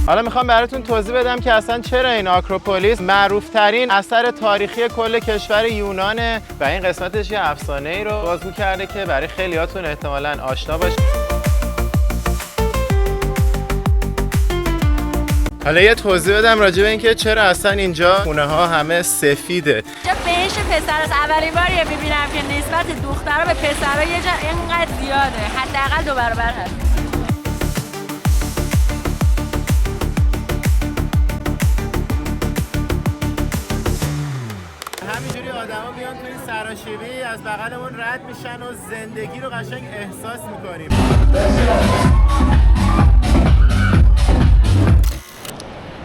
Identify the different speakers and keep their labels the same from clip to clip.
Speaker 1: حالا میخوام براتون توضیح بدم که اصلا چرا این آکروپولیس معروف ترین اثر تاریخی کل کشور یونانه و این قسمتش یه افسانه ای رو بازگو کرده که برای خیلیاتون احتمالاً آشنا باشه. حالا یه توضیح بدم راجع به اینکه چرا اصلا اینجا خونه ها همه سفیده.
Speaker 2: اینجا بهش پسر از اولین باریه میبینم که نسبت دخترها به پسرها یه جا اینقدر زیاده، حداقل 2 برابر هست.
Speaker 1: همینجوری آدما میان توی سراشیبی از بغلمون رد میشن و زندگی رو قشنگ احساس میکنیم.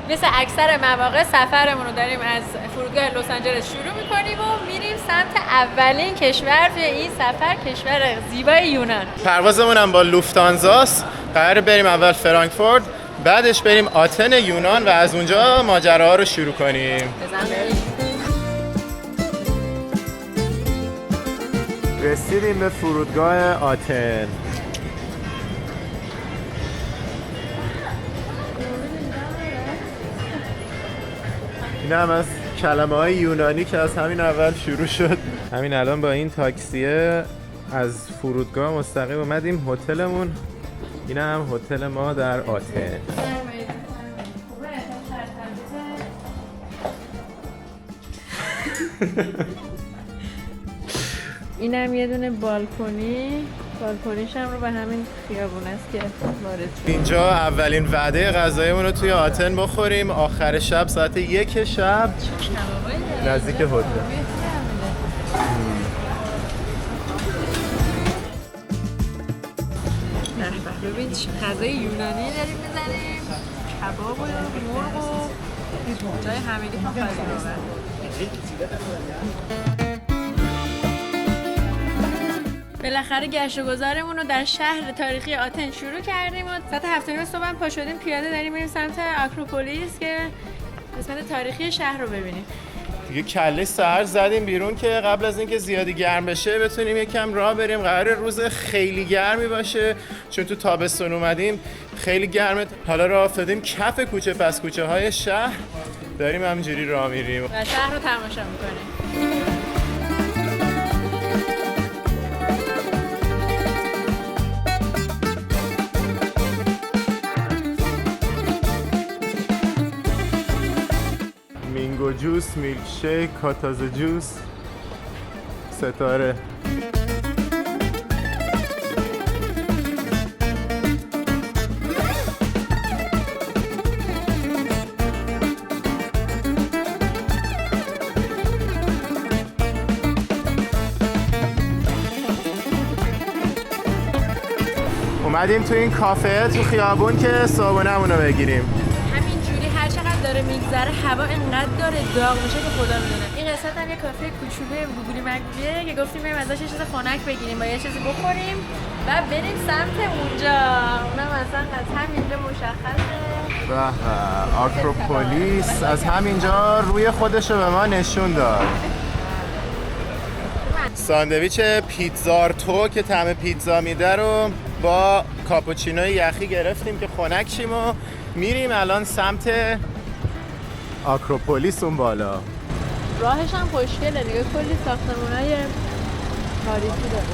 Speaker 2: مثل اکثر مواقع سفرمون رو داریم از فرودگاه لس آنجلس شروع میکنیم و میریم سمت اولین کشور توی این سفر، کشور زیبای یونان.
Speaker 1: پروازمون هم با لوفتانزاست. قراره بریم اول فرانکفورت، بعدش بریم آتن یونان و از اونجا ماجراها رو شروع کنیم. رسیدیم به فرودگاه آتن. این هم از کلمه های یونانی که از همین اول شروع شد. همین الان با این تاکسیه از فرودگاه مستقیم اومدیم هتلمون. این هم هتل ما در آتن.
Speaker 2: اینم یه دونه بالکنیش هم رو به همین خیابون است که وارد شد.
Speaker 1: اینجا اولین وعده غذایمون رو توی آتن بخوریم. آخر شب ساعت 1 شب نزدیک هتل.
Speaker 2: ببین غذای یونانی داریم میزنیم، کباب و مرغ و جای همگی ما خواهیم آورد. بالاخره گشت و گذارمون رو در شهر تاریخی آتن شروع کردیم و ساعت 7:30 صبح پا شدیم پیاده داریم میریم سمت آکروپولیس که قسمت تاریخی شهر رو ببینیم.
Speaker 1: دیگه کله سحر زدیم بیرون که قبل از اینکه زیادی گرم بشه بتونیم یکم راه بریم. قراره روز خیلی گرمی باشه چون تو تابستون اومدیم خیلی گرمه. حالا راه افتادیم کف کوچه پس کوچه های شهر، داریم همینجوری راه میریم
Speaker 2: و شهر رو تماشا میکنیم.
Speaker 1: مینگو جوس، میلک شیک، کاتازه جوس، ستاره. اومدیم تو این کافه تو خیابون که صابونمون رو بگیریم.
Speaker 2: داره میگذره هوا انقدر داره داغ میشه که خدا میدونه. این قسمت هم یه کافه کوچولوی گوگلی مگولیه که گفتیم بریم ازش یه چیز خنک بگیریم با یه چیزی بخوریم و بریم سمت اونجا. اونم اصلا از همینجا مشخصه.
Speaker 1: آکروپولیس از همینجا روی خودش رو به ما نشون داد. ساندویچ پیتزارتو که طعم پیتزا میده رو با کاپوچینو یخی گرفتیم که خنک شیم و میریم الان سمت آکروپولیس اون بالا.
Speaker 2: راهش هم خوشگله دیگه، کلی ساختمان‌های تاریخی داره.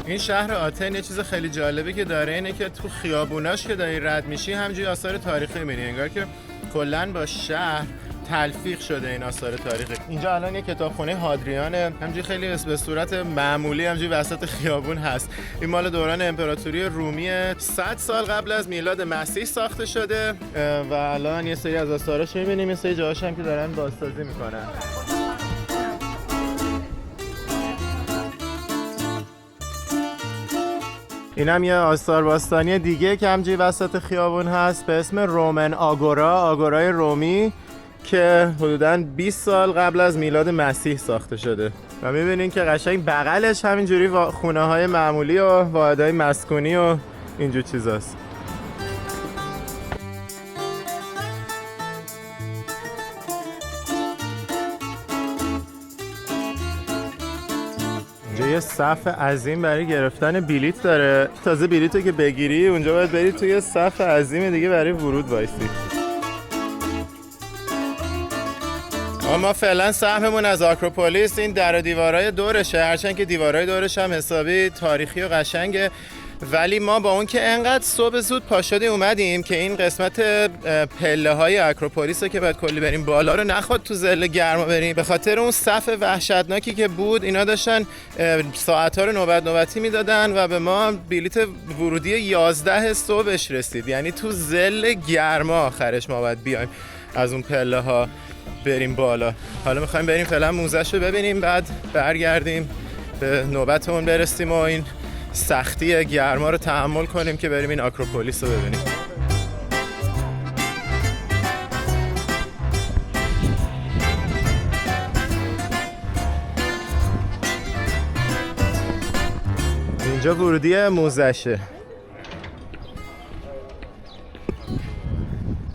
Speaker 1: این شهر آتن یه چیز خیلی جالبی که داره اینه که تو خیابوناش که داری رد میشی همینجوری آثار تاریخی می‌بینی، انگار که کلاً با شهر تلفیق شده این آثار تاریخی. اینجا الان یه کتابخونه هادریانه، همینجوری خیلی به صورت معمولی همینجوری وسط خیابون هست. این مال دوران امپراتوری رومی 100 سال قبل از میلاد مسیح ساخته شده و الان یه سری از آثارش می‌بینیم، یه سری جاهاش هم که دارن بازسازی می‌کنن. اینم یه آثار باستانی دیگه که همینجوری وسط خیابون هست به اسم رومن آگورا، آگورای رومی که حدوداً 20 سال قبل از میلاد مسیح ساخته شده و میبینین که قشنگ بغلش همینجوری خونه های معمولی و واحدهای مسکونی و اینجور چیزاست. یه صف عظیم برای گرفتن بلیت داره. تازه بلیطو که بگیری اونجا باید بری توی صف عظیم دیگه برای ورود وایسی. ما فعلا سهممون از آکروپولیس این در و دیوارای دورشه، هرچند که دیوارای دورش هم حسابی تاریخی و قشنگه، ولی ما با اون که انقدر صبح زود پا شده اومدیم که این قسمت پله های آکروپولیس که باید کلی بریم بالا رو نخواد تو ظل گرما بریم. به خاطر اون صف وحشتناکی که بود اینا داشتن ساعت‌ها رو نوبتی میدادن و به ما بلیت ورودی 11 صبحش رسید، یعنی تو ظل گرما آخرش ما باید بیایم از اون پله ها بریم بالا. حالا میخوایم بریم فعلا موزه‌ش رو ببینیم، بعد برگردیم به نوبتمون برسیم و این سختی گرما رو تحمل کنیم که بریم این آکروپولیس رو ببینیم. اینجا ورودی موزه‌شه.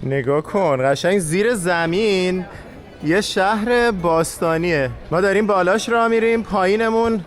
Speaker 1: نگاه کن، قشنگ زیر زمین یه شهر باستانیه. ما داریم بالاش راه میریم، پایینمون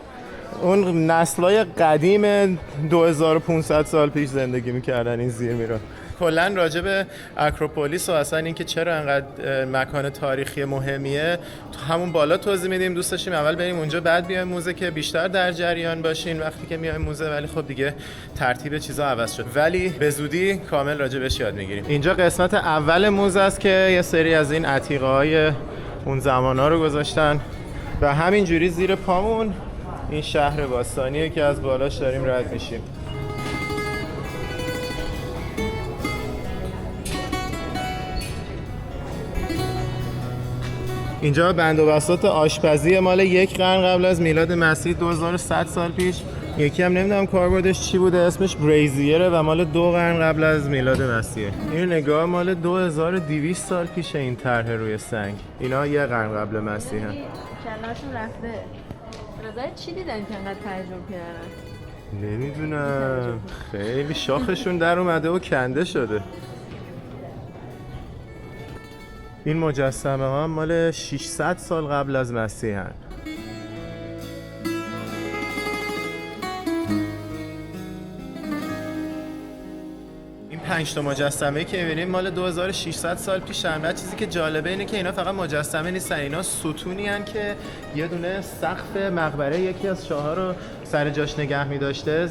Speaker 1: اون نسل‌های قدیم 2500 سال پیش زندگی میکردن این زیر میرا. کلا راجع به آکروپولیس و اصلا اینکه چرا انقدر مکان تاریخی مهمیه تو همون بالا توضیح میدیم. دوست داشتیم اول بریم اونجا بعد بیایم موزه که بیشتر در جریان باشین وقتی که میایم موزه، ولی خب دیگه ترتیب چیزا عوض شد، ولی به زودی کامل راجع بهش یاد میگیریم. اینجا قسمت اول موزه است که یه سری از این عتیقه‌های اون زمانا رو گذاشتن و همینجوری زیر پامون این شهر باستانیه که از بالاش داریم رد میشیم. اینجا بند و بساط آشپزی مال 1 قرن قبل از میلاد مسیح 2100 سال پیش. یکی هم نمیدونم کاربردش چی بوده، اسمش بریزیره و مال 2 قرن قبل از میلاد مسیحه. این نگاه مال 2200 سال پیشه این طرح روی سنگ. اینا 1 قرن قبل مسیحه.
Speaker 2: کلاشون رفته. نظر چی دیدن که انقدر تعجب کردن؟
Speaker 1: نمیدونم، خیلی شاخشون در اومده و کنده شده. این مجسمه ها مال 600 سال قبل از مسیح هن. این 5 تا مجسمه که می‌بینیم مال 2600 سال پیشن. و چیزی که جالبه اینه که اینا فقط مجسمه نیستن، اینا ستونی هن که یه دونه سقف مقبره یکی از شاه‌ها رو سر جاش نگه می‌داشته،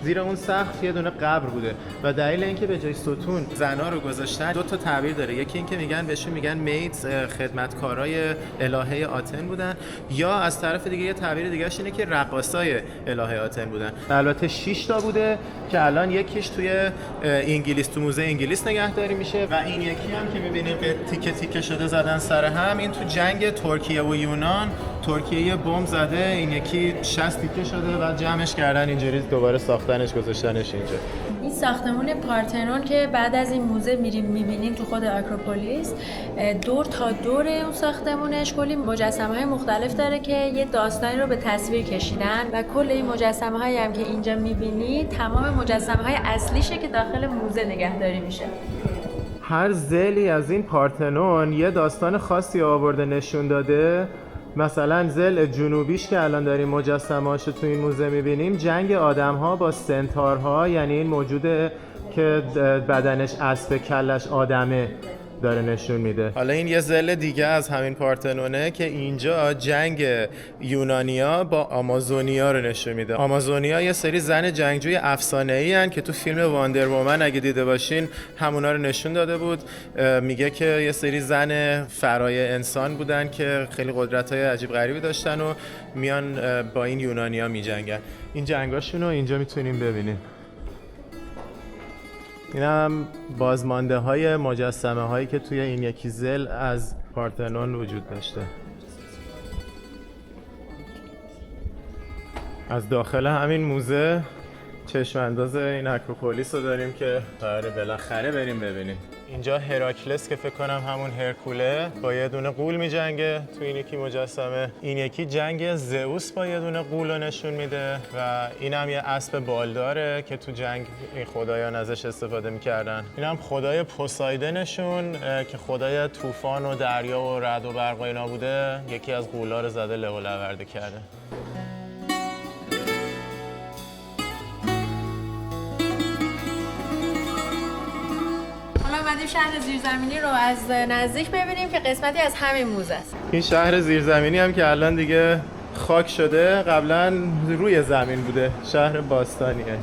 Speaker 1: زیر اون سقف یه دونه قبر بوده و دلیل اینکه به جای ستون زنا رو گذاشتن 2 تا تعبیر داره. یکی اینکه میگن بهشون میگن میدز، خدمتکارای الهه آتن بودن، یا از طرف دیگه یه تعبیر دیگه‌اش اینه که رقاصای الهه آتن بودن. البته 6 تا بوده که الان یکیش توی انگلیس تو موزه انگلیس نگهداری میشه و این یکی هم که می‌بینید تیکه تیکه شده زدن سر هم، این تو جنگ ترکیه و یونان ترکیه یه بمب زده، این یکی 60 تیکه شده و جمعش کردن اینجوری دوباره ساختنش گذاشتنش اینجا.
Speaker 2: این ساختمون پارتنون که بعد از این موزه میریم میبینیم تو خود آکروپولیس، دور تا دور اون ساختمونش کلی مجسمه‌های مختلف داره که یه داستانی رو به تصویر کشیدن و کل این مجسمه‌هایی هم که اینجا میبینی تمام مجسمه‌های اصلیشه که داخل موزه نگهداری میشه.
Speaker 1: هر ضلعی از این پارتنون یه داستان خاصی آورده نشون داده. مثلا ضلع جنوبیش که الان داریم مجسمه‌اشو تو این موزه می‌بینیم، جنگ آدم‌ها با سنتارها، یعنی این موجوده که بدنش اسب کلش آدمه داره نشون میده. حالا این یه ضلع دیگه از همین پارتنونه که اینجا جنگ یونانیا با آمازونیا رو نشون میده. آمازونیا یه سری زن جنگجوی افسانه‌ای هن که تو فیلم واندر وومن اگه دیده باشین همونا رو نشون داده بود. میگه که یه سری زن فرای انسان بودن که خیلی قدرت‌های عجیب غریبی داشتن و میان با این یونانیا میجنگن. این جنگاشون رو اینجا میتونیم ببینیم. این هم بازمانده های مجسمه هایی که توی این یکی ضلع از پارتنون وجود داشته. از داخل همین موزه چشم انداز این آکروپولیس رو داریم که قراره بالاخره بریم ببینیم. اینجا هراکلس که فکر کنم همون هرکوله با یه دونه غول می‌جنگه تو این یکی مجسمه. این یکی جنگ زئوس با یه دونه غول رو نشون میده و این هم یه اسب بالداره که تو جنگ این خدایان ازش استفاده می‌کردن. این هم خدای پوسایدنشون که خدای طوفان و دریا و رعد و برق و اینا بوده، یکی از غول‌ها رو زده له و لورده کرده.
Speaker 2: شهر زیرزمینی رو از نزدیک ببینیم که قسمتی از همین موزه است.
Speaker 1: این شهر زیرزمینی هم که الان دیگه خاک شده، قبلا روی زمین بوده، شهر باستانیه.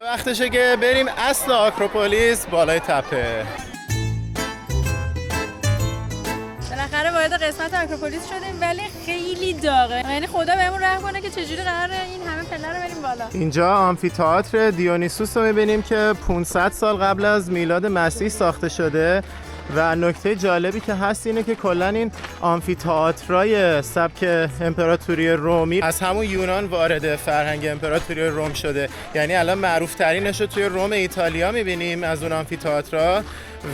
Speaker 1: وقتشه که بریم اصل آکروپولیس بالای تپه.
Speaker 2: بالاخره وارد قسمت آکروپولیس شدیم ولی خیلی داغه، یعنی خدا بهمون رحم کنه که چجوری قراره این همه پله رو بریم بالا.
Speaker 1: اینجا آمفی‌تئاتر دیونیسوس رو می‌بینیم که 500 سال قبل از میلاد مسیح ساخته شده و نکته جالبی که هست اینه که کلا این آمفی‌تئاترای سبک امپراتوری رومی از همون یونان وارد فرهنگ امپراتوری روم شده. یعنی الان معروف ترینش رو توی روم ایتالیا می‌بینیم از اون آمفی‌تئاترا،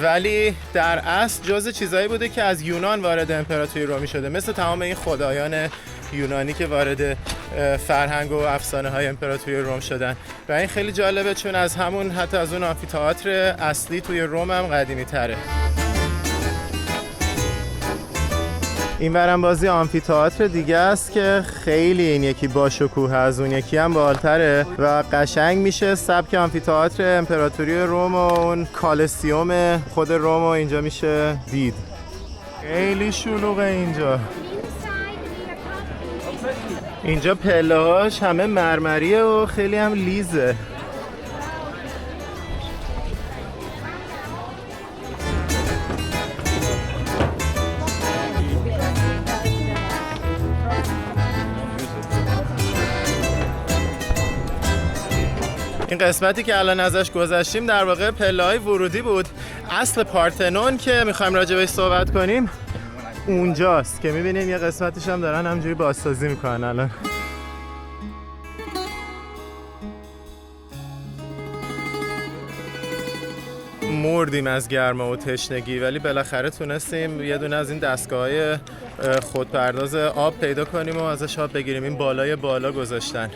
Speaker 1: ولی در اصل جزء چیزایی بوده که از یونان وارد امپراتوری رومی شده، مثل تمام این خدایان یونانی که وارد فرهنگ و افسانه های امپراتوری روم شدن. و این خیلی جالبه چون از همون حتی از اون آمفی‌تئاتر اصلی توی روم هم قدیمی تره. این ورم بازی آمفی‌تئاتر دیگه است که خیلی این یکی با شکوه از اون یکی هم بالتره و قشنگ میشه سبک آمفی‌تئاتر امپراتوری روم و اون کالسیوم خود روم و اینجا میشه دید. خیلی شلوغه اینجا. اینجا پله‌هاش همه مرمریه و خیلی هم لیزه. این قسمتی که الان ازش گذشتیم در واقع پله‌های ورودی بود. اصل پارتنون که میخوایم راجع بهش صحبت کنیم اونجاست که میبینیم یه قسمتش هم دارن همجوری بازسازی میکنن الان. مردیم از گرما و تشنگی ولی بالاخره تونستیم یه دونه از این دستگاه‌های خودپرداز آب پیدا کنیم و ازش آب بگیریم. این بالای بالا گذاشتن،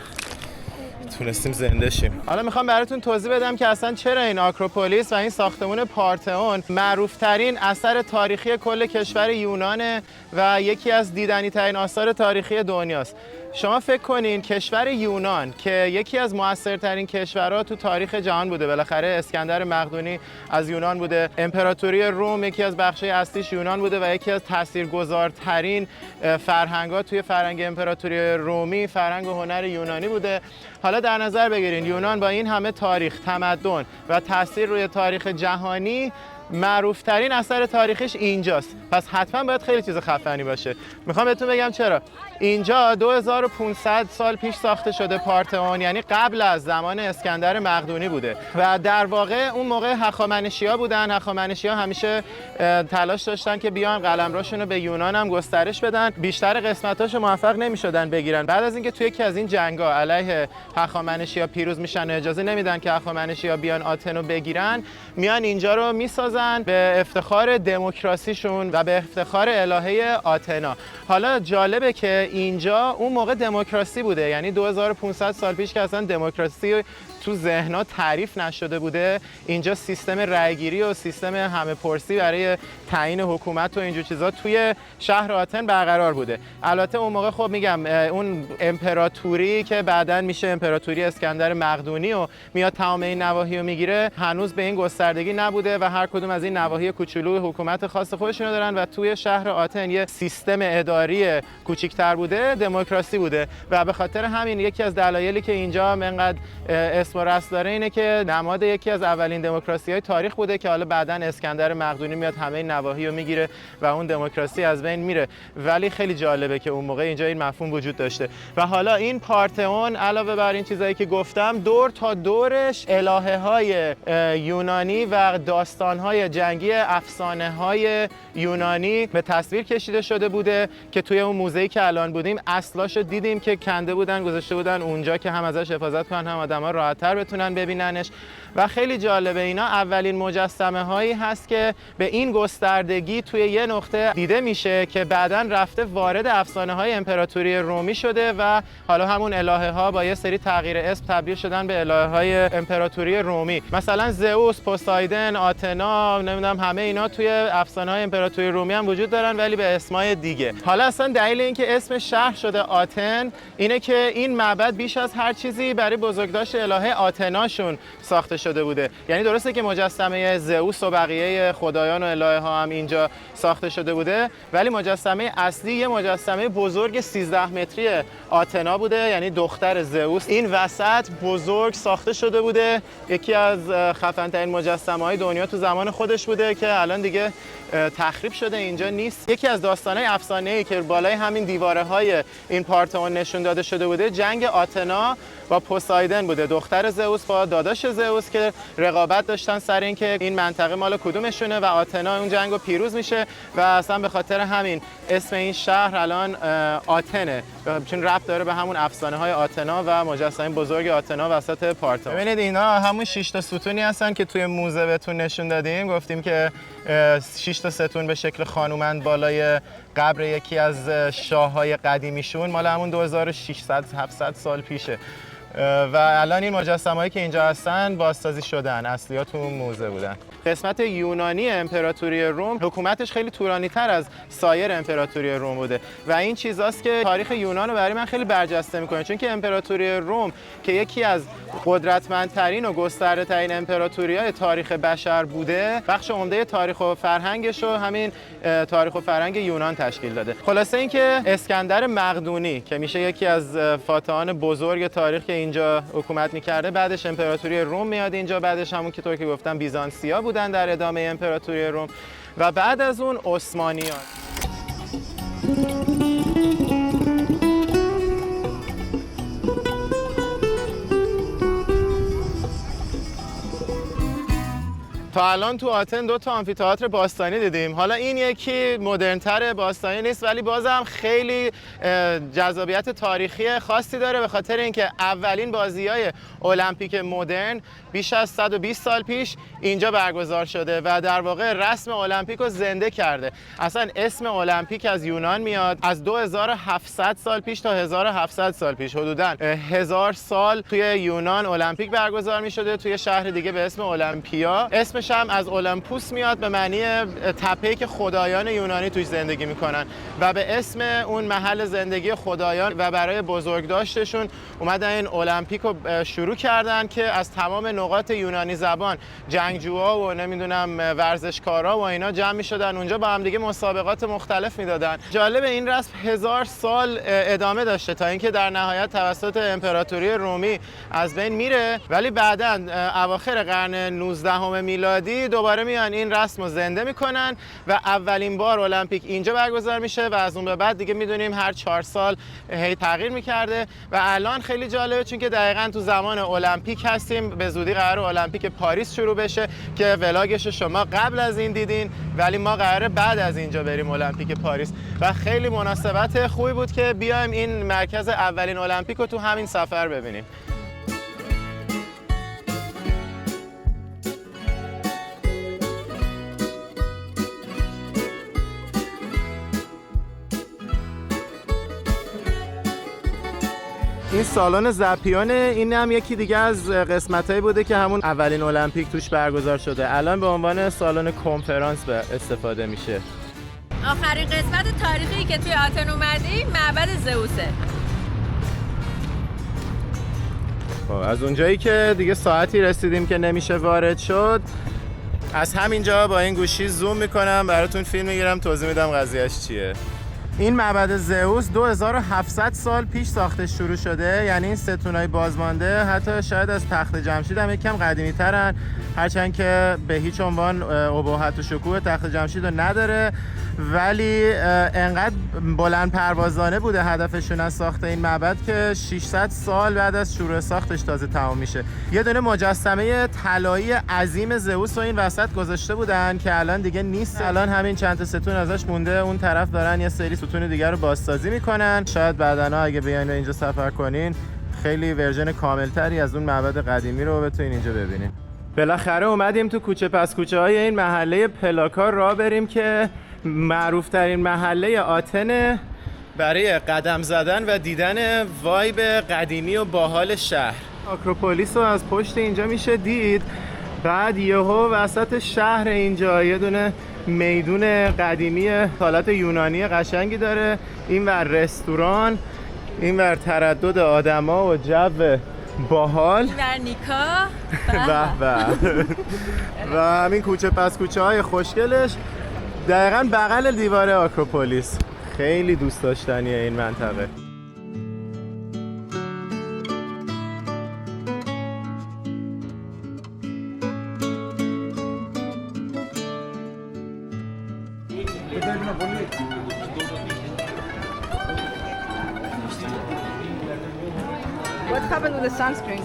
Speaker 1: تونستیم زنده شیم. حالا میخوام براتون توضیح بدم که اصلا چرا این آکروپولیس و این ساختمون پارتئون معروف ترین اثر تاریخی کل کشور یونانه و یکی از دیدنی ترین آثار تاریخی دنیاست. شما فکر کنین کشور یونان که یکی از موثرترین کشورها تو تاریخ جهان بوده، بالاخره اسکندر مقدونی از یونان بوده، امپراتوری روم یکی از بخشای اصلیش یونان بوده و یکی از تاثیرگذارترین فرهنگ‌ها توی فرهنگ امپراتوری رومی فرهنگ و هنر یونانی بوده. حالا در نظر بگیرین یونان با این همه تاریخ، تمدن و تاثیر روی تاریخ جهانی معروفترین اثر تاریخیش اینجاست، پس حتما باید خیلی چیز خفنی باشه. میخوام بهتون بگم چرا. اینجا 2500 سال پیش ساخته شده پارتئون، یعنی قبل از زمان اسکندر مقدونی بوده و در واقع اون موقع هخامنشی‌ها بودن. هخامنشی‌ها همیشه تلاش داشتن که بیان قلمروشون رو به یونان هم گسترش بدن، بیشتر قسمتاشو موفق نمی‌شدن بگیرن. بعد از اینکه توی یکی از این جنگ‌ها علیه هخامنشی‌ها پیروز میشن و اجازه نمیدن که هخامنشی‌ها بیان آتن رو بگیرن، میان اینجا رو میسازن به افتخار دموکراسیشون و به افتخار الهه آتنا. حالا جالبه که اینجا اون موقع دموکراسی بوده، یعنی 2500 سال پیش که اصلا دموکراسی تو ذهن‌ها تعریف نشده بوده، اینجا سیستم رأی‌گیری و سیستم همه پرسی برای تعیین حکومت و اینجور چیزا توی شهر آتن برقرار بوده. البته اون موقع خب میگم اون امپراتوری که بعداً میشه امپراتوری اسکندر مقدونی و میاد تمام این نواحی رو میگیره، هنوز به این گستردگی نبوده و هر کدوم از این نواحی کوچولو حکومت خاص خودشونو دارن و توی شهر آتن یه سیستم اداری کوچیک‌تر بوده، دموکراسی بوده و به خاطر همین یکی از دلایلی که اینجا انقدر اسم و رسم داره اینه که نماد یکی از اولین دموکراسی‌های تاریخ بوده که حالا بعداً اسکندر مقدونی میاد همه این نواحی رو میگیره و اون دموکراسی از بین میره. ولی خیلی جالبه که اون موقع اینجا این مفهوم وجود داشته و حالا این پارتئون علاوه بر این چیزایی که گفتم دور تا دورش الهه‌های یونانی و داستان‌های جنگی، افسانه‌های یونانی به تصویر کشیده شده بوده که توی اون موزه‌ای که الان بودیم اصلاشو دیدیم که کنده بودن گذاشته بودن اونجا که هم ازش حفاظت کنن هم آدم‌ها راحت راحت‌تر بتونن ببیننش. و خیلی جالبه اینا اولین مجسمه هایی هست که به این گستردگی توی یه نقطه دیده میشه که بعداً رفته وارد افسانه های امپراتوری رومی شده و حالا همون الهه ها با یه سری تغییر اسم تبدیل شدن به الهه های امپراتوری رومی. مثلا زئوس، پوسایدن، آتنا، نمیدونم همه اینا توی افسانه های امپراتوری رومی هم وجود دارن ولی به اسمای دیگه. حالا اصلا دلیل اینکه اسم شهر شده آتن اینه که این معبد بیش از هر چیزی برای بزرگداشت الهه آتناشون ساخته شده بوده. یعنی درسته که مجسمه زئوس و بقیه خدایان و الهه ها هم اینجا ساخته شده بوده ولی مجسمه اصلی یه مجسمه بزرگ 13 متری آتنا بوده، یعنی دختر زئوس. این وسط بزرگ ساخته شده بوده، یکی از خفن‌ترین مجسمه‌های دنیا تو زمان خودش بوده که الان دیگه تخریب شده، اینجا نیست. یکی از داستان‌های افسانه‌ای که بالای همین دیواره‌های این پارتئون نشون داده شده بوده جنگ آتنا با پوسایدن بوده، دختر زئوس با داداش زئوس که رقابت داشتن سر اینکه این منطقه مال کدومشونه و آتنا اون جنگو پیروز میشه و اصلا به خاطر همین اسم این شهر الان آتنه، چون ربط داره به همون افسانه‌های آتنا و مجسمه بزرگ آتنا وسط پارتئون. ببینید اینا همون 6 تا ستونی هستن که توی موزه بهتون نشون دادیم، گفتیم که 6 تا ستون به شکل خانومند بالای قبر یکی از شاه‌های قدیمیشون مال همون 2600 700 سال پیشه و الان این مجسمه‌هایی که اینجا هستن بازسازی شدن، اصلی‌ها تو موزه بودن. قسمت یونانی امپراتوری روم حکومتش خیلی طولانی‌تر از سایر امپراتوری روم بوده و این چیزاست که تاریخ یونان رو برای من خیلی برجسته می‌کنه، چون که امپراتوری روم که یکی از قدرتمندترین و گسترده‌ترین امپراتوری‌های تاریخ بشر بوده، بخش عمده تاریخ و فرهنگش رو همین تاریخ و فرهنگ یونان تشکیل داده. خلاصه اینکه اسکندر مقدونی که میشه یکی از فاتحان بزرگ تاریخ که اینجا حکومت می‌کرده، بعدش امپراتوری روم میاد اینجا، بعدش همون که طور که گفتم بیزانسیا بودن در ادامه امپراتوری روم و بعد از اون عثمانیان. تا الان تو آتن 2 تا آمفی‌تئاتر باستانی دیدیم. حالا این یکی مدرن‌تر، باستانی نیست ولی بازم خیلی جذابیت تاریخی خاصی داره به خاطر اینکه اولین بازی‌های المپیک مدرن بیش از 120 سال پیش اینجا برگزار شده و در واقع رسم المپیک رو زنده کرده. اصلا اسم المپیک از یونان میاد، از 2700 سال پیش تا 1700 سال پیش، حدوداً 1000 سال توی یونان المپیک برگزار می‌شده توی شهر دیگه به اسم المپیا. اسمش هم از اولمپوس میاد به معنی تپه‌ای که خدایان یونانی توش زندگی میکنن و به اسم اون محل زندگی خدایان و برای بزرگداشتشون اومدن این المپیک رو شروع کردن که از تمام نقاط یونانی زبان جنگجوها و نمیدونم ورزشکارا و اینا جمع میشدن اونجا با هم دیگه مسابقات مختلف میدادن. جالب این رسم 1000 سال ادامه داشته تا اینکه در نهایت توسط امپراتوری رومی از بین میره، ولی بعداً اواخر قرن 19 میلادی دوباره میان این رسم رو زنده میکنن و اولین بار المپیک اینجا برگزار میشه و از اون به بعد دیگه میدونیم هر 4 سال هی تغییر میکرده و الان خیلی جالبه چون که دقیقاً تو زمان المپیک هستیم. به زودی قراره المپیک پاریس شروع بشه که ولاگش شما قبل از این دیدین، ولی ما قراره بعد از اینجا بریم المپیک پاریس و خیلی مناسبت خوبی بود که بیایم این مرکز اولین المپیک رو تو همین سفر ببینیم. این سالن زپیانه، این هم یکی دیگه از قسمتایی بوده که همون اولین المپیک توش برگزار شده. الان به عنوان سالن کنفرانس استفاده میشه.
Speaker 2: آخرین قسمت تاریخی که توی آتن اومدیم معبد زئوسه.
Speaker 1: خب از اونجایی که دیگه ساعتی رسیدیم که نمیشه وارد شد، از همینجا با این گوشی زوم میکنم براتون فیلم میگیرم، توضیح میدم قضیهش چیه. این معبد زئوس 2700 سال پیش ساخته شروع شده، یعنی این ستونای بازمانده حتی شاید از تخت جمشید هم یکم قدیمی ترن، هرچند که به هیچ عنوان ابهت و شکوه تخت جمشید رو نداره، ولی انقدر بلند پروازانه بوده هدفشون از ساخت این معبد که 600 سال بعد از شروع ساختش تازه تمام میشه. یه دونه مجسمه طلایی عظیم زئوس رو این وسط گذاشته بودن که الان دیگه نیست. الان همین چند تا ستون ازش مونده، اون طرف دارن یه سری ستون دیگر رو بازسازی میکنن. شاید بعداً اگه بیاین اینجا سفر کنین خیلی ورژن کاملتری از اون معبد قدیمی رو بتونین اینجا ببینین. بالاخره اومدیم تو کوچه پس کوچه های این محله پلاکا راه بریم که معروف ترین محله آتن برای قدم زدن و دیدن وایب قدیمی و باحال شهر. آکروپولیس رو از پشت اینجا میشه دید. بعد یهو وسط شهر اینجا یه دونه میدون قدیمی حالت یونانی قشنگی داره، اینور رستوران، اینور تردد آدما و جو باحال
Speaker 2: در نیکا
Speaker 1: به و همین کوچه پس کوچه های خوشگلش دقیقاً بغل دیوار آکروپولیس. خیلی دوست داشتنیه این منطقه.
Speaker 3: What happened with the sunscreen?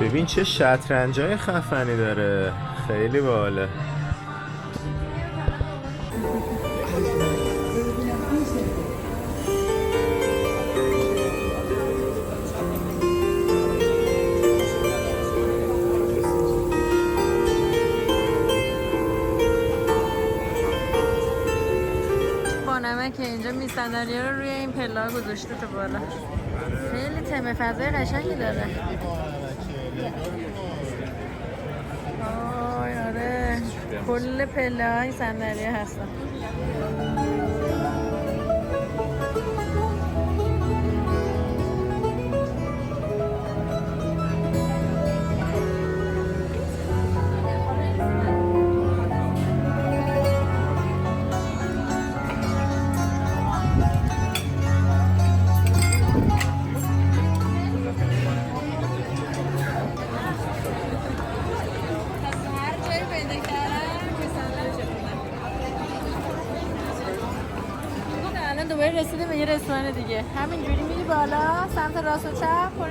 Speaker 1: ببین چه شطرنجای خفنی داره، خیلی باحاله.
Speaker 2: بانمه که اینجا میزندنی رو روی این پلا گذاشته تو بالا. خیلی تم فضای قشنگی داره. آره کل پله های صندلی هستن. دوباره رسیدیم به یه رستوران دیگه. همینجوری میری بالا سمت راست و چپ پر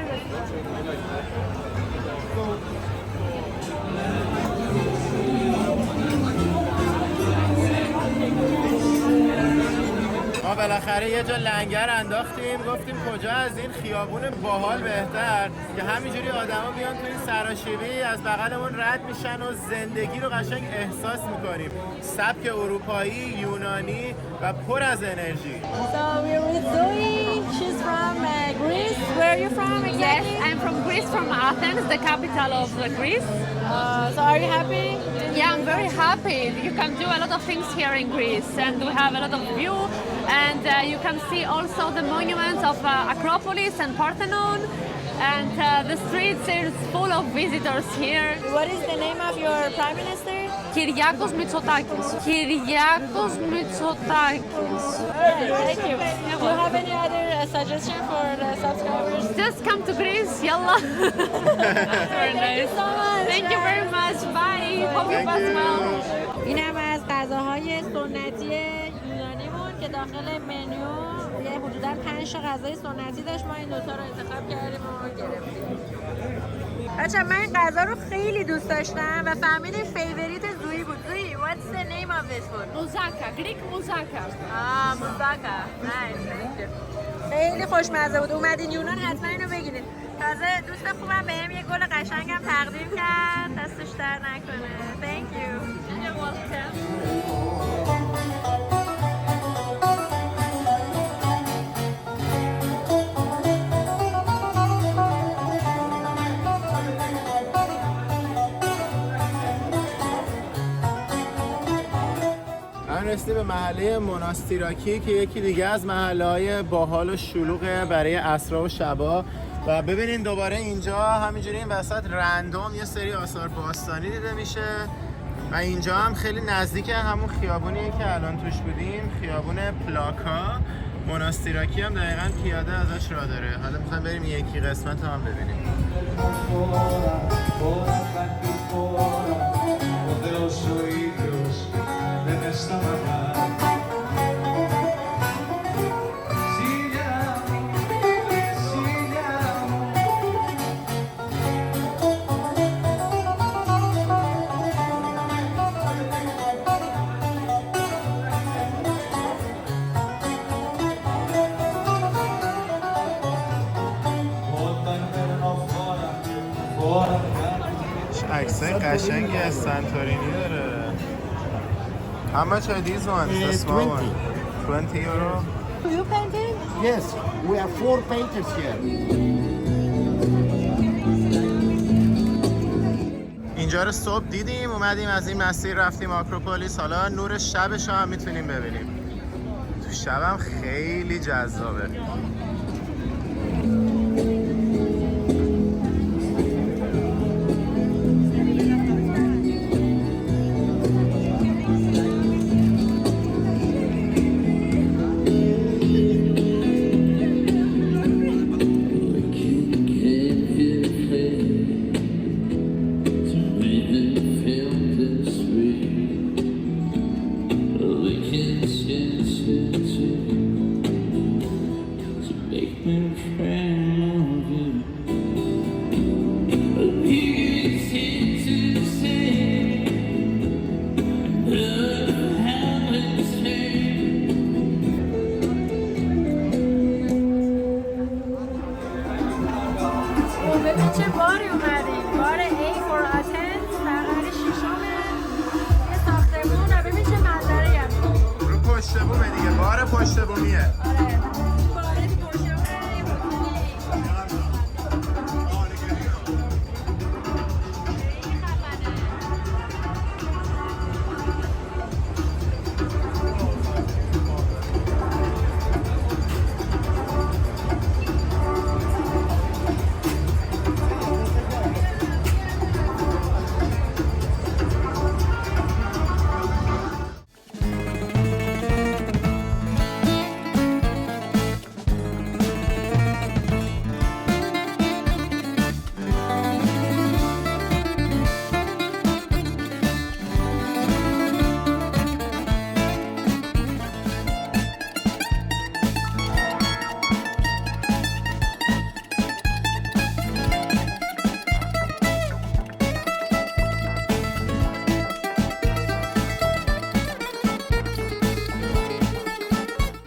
Speaker 1: ما بالاخره یه جا لنگر انداختیم، گفتیم کجا از این خیابون باحال بهتر که همینجوری آدما بیان تو این سراشیبی از بغلمون رد میشن و زندگی رو قشنگ احساس میکنیم. سبک اروپایی، یونانی و پر از انرژی.
Speaker 2: So we're with Zoe. She's from Greece. Where are you from exactly?
Speaker 4: Yes, I'm from Greece, from Athens, the capital of Greece.
Speaker 2: So are you happy?
Speaker 4: Yeah, I'm very happy. You can do a lot of things here in Greece, and we have a lot of view. And you can see also the monuments of Acropolis and Parthenon. And the streets are full of visitors here.
Speaker 2: What is the name of your prime minister?
Speaker 4: Kyriakos Mitsotakis. Kyriakos Mitsotakis.
Speaker 2: Thank you. Do you have any other suggestion for the subscribers?
Speaker 4: Just come to Greece, yalla. Very nice.
Speaker 2: So much.
Speaker 4: Thank you very much. Bye. Hope you pass well.
Speaker 2: این هم از غذاهای سنتی یونانیمون که داخل منیو یه حدوداً 5 تا غذای سنتی داشت. ما این دوتا رو انتخاب کردیم و گرفتیم. بچه من این غذا رو خیلی دوست داشتم و فهمیدیم فیوریت زویی بود. زویی What's the name of this food?
Speaker 4: Moussaka, Greek moussaka.
Speaker 2: موزاکا. Nice. Thank you. خیلی خوشمزه بود. اومدین یونان حتما اینو بگیرید. تازه دوست خوبم بهم یه گل قشنگم تقدیم کرد. دستش در نکنه. Thank you. You're welcome.
Speaker 1: رسیدیم به محله مناستیراکی که یکی دیگه از محله‌های باحال و شلوغه برای عصرها و شبا و ببینین دوباره اینجا همینجوری این وسط رندوم یه سری آثار باستانی دیده میشه و اینجا هم خیلی نزدیک همون خیابونیه که الان توش بودیم، خیابون پلاکا. مناستیراکی هم دقیقاً پیاده ازش راه داره. حالا میخوایم بریم یکی قسمت هم ببینیم. عکسای قشنگی از سنتورینی داره. How much are these ones? The small
Speaker 5: 20.
Speaker 1: one? 20 euro?
Speaker 2: You painted?
Speaker 5: Yes, we have 4 painters here.
Speaker 1: اینجا رو صبح دیدیم، اومدیم از این مسیر رفتیم آکروپولیس. حالا نور شبش هم میتونیم ببینیم. تو شبم خیلی جذابه.
Speaker 2: ببین چه باری اومدیم. بار A for Athens تقریبا ششمه. یه ساختمون و ببین چه منظره هم.
Speaker 1: رو پشت بومه دیگه، بار پشت بومیه.
Speaker 2: آره. باره پشت بومه.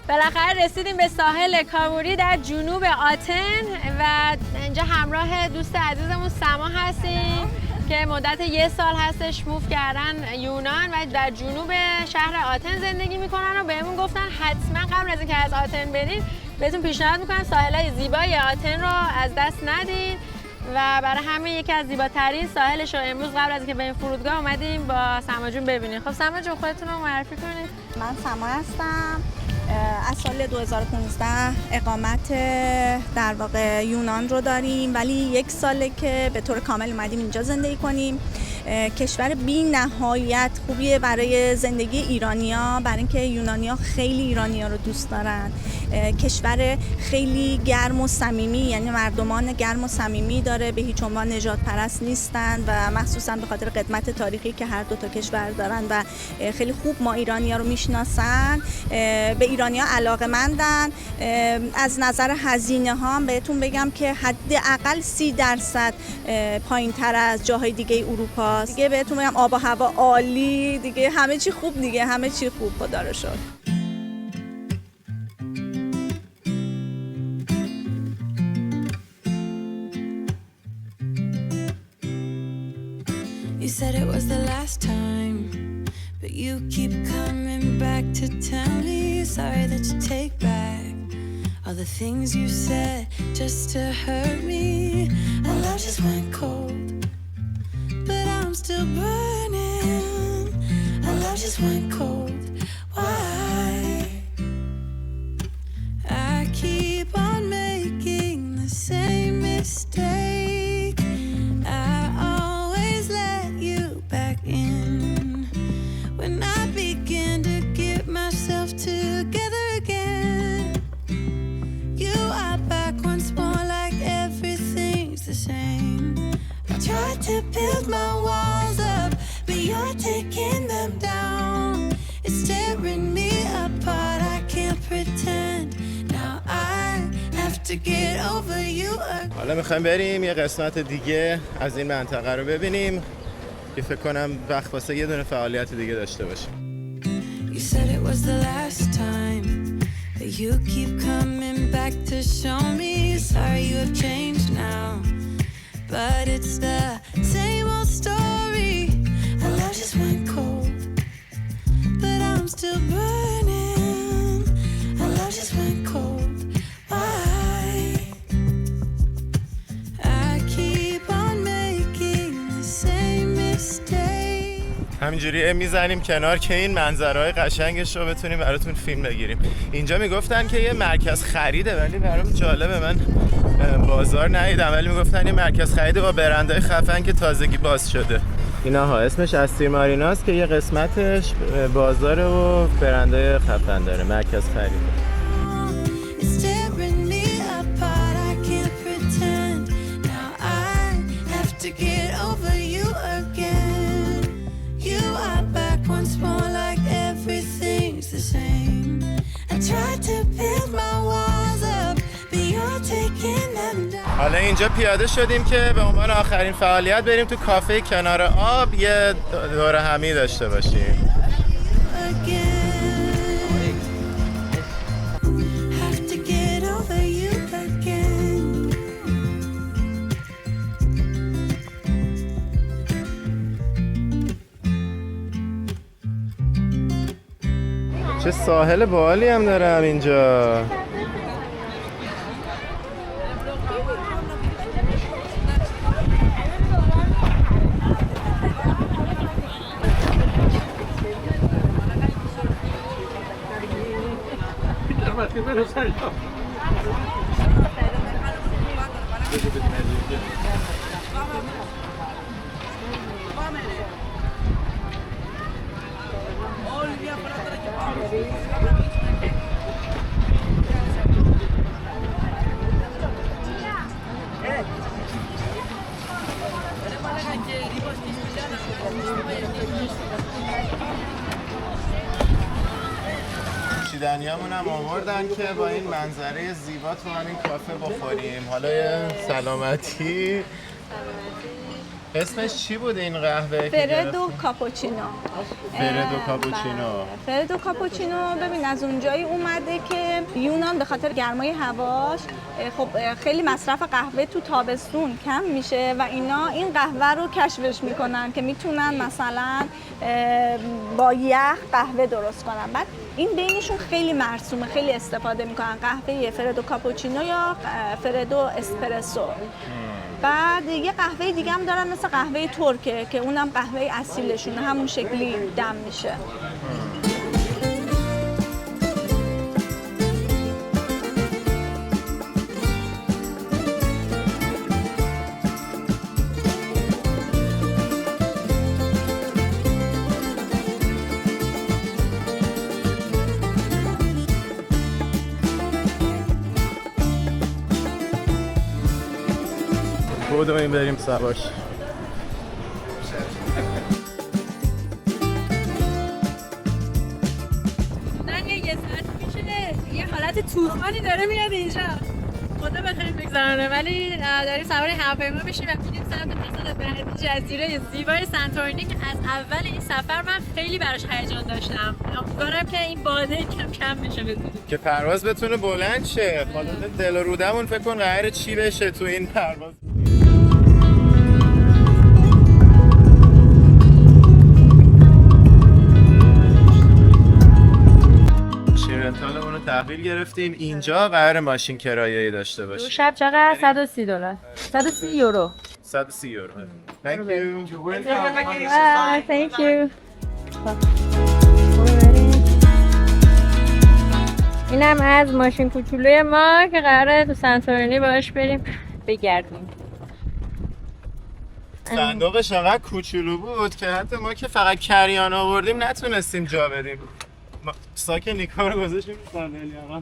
Speaker 2: بالاخره رسیدیم به ساحل کاموری در جنوب آتن و اینجا همراه دوست عزیزمون سما هستیم که مدت 1 سال هستش موو کردن یونان و در جنوب شهر آتن زندگی میکنن و بهمون گفتن حتما قبل از اینکه از آتن برین بهتون پیشنهاد میکنم ساحل‌های زیبای آتن رو از دست ندین و برای همین یکی از زیباترین ساحلش رو امروز قبل از اینکه بریم فرودگاه اومدیم با سما جون ببینیم. خب سما جون خودتون رو معرفی کنید.
Speaker 6: من سما هستم. از سال 2015 اقامت در واقع یونان رو داریم ولی 1 ساله که به طور کامل اومدیم اینجا زندگی کنیم. کشور بی نهایت خوبیه برای زندگی ایرانیا، برای اینکه یونانیا خیلی ایرانیا رو دوست دارن. کشور خیلی گرم و صمیمی، یعنی مردمان گرم و صمیمی داره، به هیچ عنوان نژاد پرست نیستن و مخصوصا به خاطر قدمت تاریخی که هر 2 تا کشور دارن و خیلی خوب ما ایرانیا رو میشناسن. به ایرانیا علاقه‌مندن. از نظر هزینه ها بهتون بگم که حداقل 30% پایین‌تر از جاهای دیگه اروپا هواست دیگه. بهتون میگم آب و هوا عالی دیگه، همه چی خوب دیگه، همه چی خوب، خدا رو شکر.
Speaker 7: You said it was the last time, but you keep coming back to tell me sorry that you take back all the things you said just to hurt me. Our love just went cold, but I'm still burning. Our love just went cold. Why? I keep on making the same mistake. I always let you back in when I begin to get myself together again. You are back once more like everything's the same. I tried to build my walls up, but you're taking them down. It's tearing me apart, I can't pretend. Now I have to get over you again.
Speaker 1: حالا میخوایم بریم یه قسمت دیگه از این منطقه رو ببینیم که فکر کنم وقت واسه یه دونه فعالیت دیگه داشته باشیم.
Speaker 7: You said it was the last time, but you keep coming back to show me. Sorry you have changed now, but it's the same old story. Our love just went cold, but I'm still burning. Our love just went cold. Why? I keep on making the same mistake.
Speaker 1: همینجوری میزنیم کنار که این منظرهای قشنگش رو بتونیم براتون فیلم بگیریم. اینجا میگفتن که یه مرکز خریده، ولی برام جالبه، من بازار ندیدم، ولی میگفتن یه مرکز خریده با برندهای خفن که تازگی باز شده. اینا ها اسمش استیر ماریناست که یه قسمتش بازار و برندهای خفن داره، مرکز خریده.
Speaker 7: It's tearing me apart, I can't pretend. Now I have to get over you again. You are back once more like everything's the same. I tried to build my walls up, but you're taking them down.
Speaker 1: حالا اینجا پیاده شدیم که به عنوان آخرین فعالیت بریم تو کافه کنار آب یه دوره همی داشته باشیم.
Speaker 7: Have to get over you again.
Speaker 1: چه ساحل باحالی هم دارم اینجا. نوشیدنیامون هم آوردن که با این منظره زیبا تو همین کافه بخوریم. حالا یه سلامتی. اسمش چی بود این قهوه؟
Speaker 6: فردو کاپوچینو.
Speaker 1: فردو کاپوچینو.
Speaker 6: فردو کاپوچینو ببین از اونجایی اومده که یونان به خاطر گرمای هواش خب خیلی مصرف قهوه تو تابستون کم میشه و اینا این قهوه رو کشفش میکنن که میتونن مثلا با یخ قهوه درست کنن. بعد این بینشون خیلی مرسومه، خیلی استفاده میکنن قهوه فردو کاپوچینو یا فردو اسپرسو. بعد یه قهوه دیگه هم دارن مثل قهوه ترکه که اونم قهوه اصیلشونه، همون شکلی دم میشه.
Speaker 1: بودیم بریم سواش.
Speaker 2: نه یه ساعت میشه یه حالت طوفانی داره میاد اینجا. خدا بخیر بگذرونه، ولی داریم سوار هواپیما بشیم و میریم سمت قصد جزیره زیبای سانتورینی که از اول این سفر من خیلی براش هیجان داشتم. امیدوارم که این باده کم کم بشه به زودی.
Speaker 1: که پرواز بتونه بلند شه. خودت دل و رودمون فکر کن قراره چی بشه تو این پرواز. رنتالمون رو تحویل گرفتیم. اینجا قرار ماشین کرایه‌ای داشته باشیم.
Speaker 2: دو شب چقدر؟ $130. 130 یورو.
Speaker 1: 130 یورو. Thank you.
Speaker 2: Thank you. اینم از ماشین کوچولوی ما که قراره تو سانتورینی باهاش بریم بگردیم.
Speaker 1: صندوقش انقدر کوچولو بود که حتی ما که فقط کریان آوردیم نتونستیم جا بدیم. ساک نیکا رو گذاشتیم تو صندلی آقا.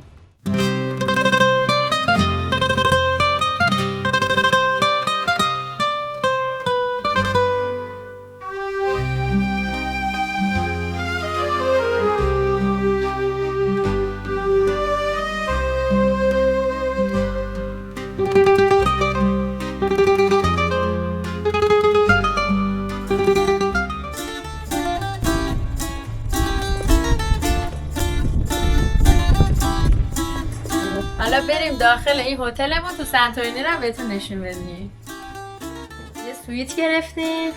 Speaker 2: حالا بریم داخل این هتلمون تو سانتورینی رو بهتون نشون بدیم. یه سویت گرفتیم.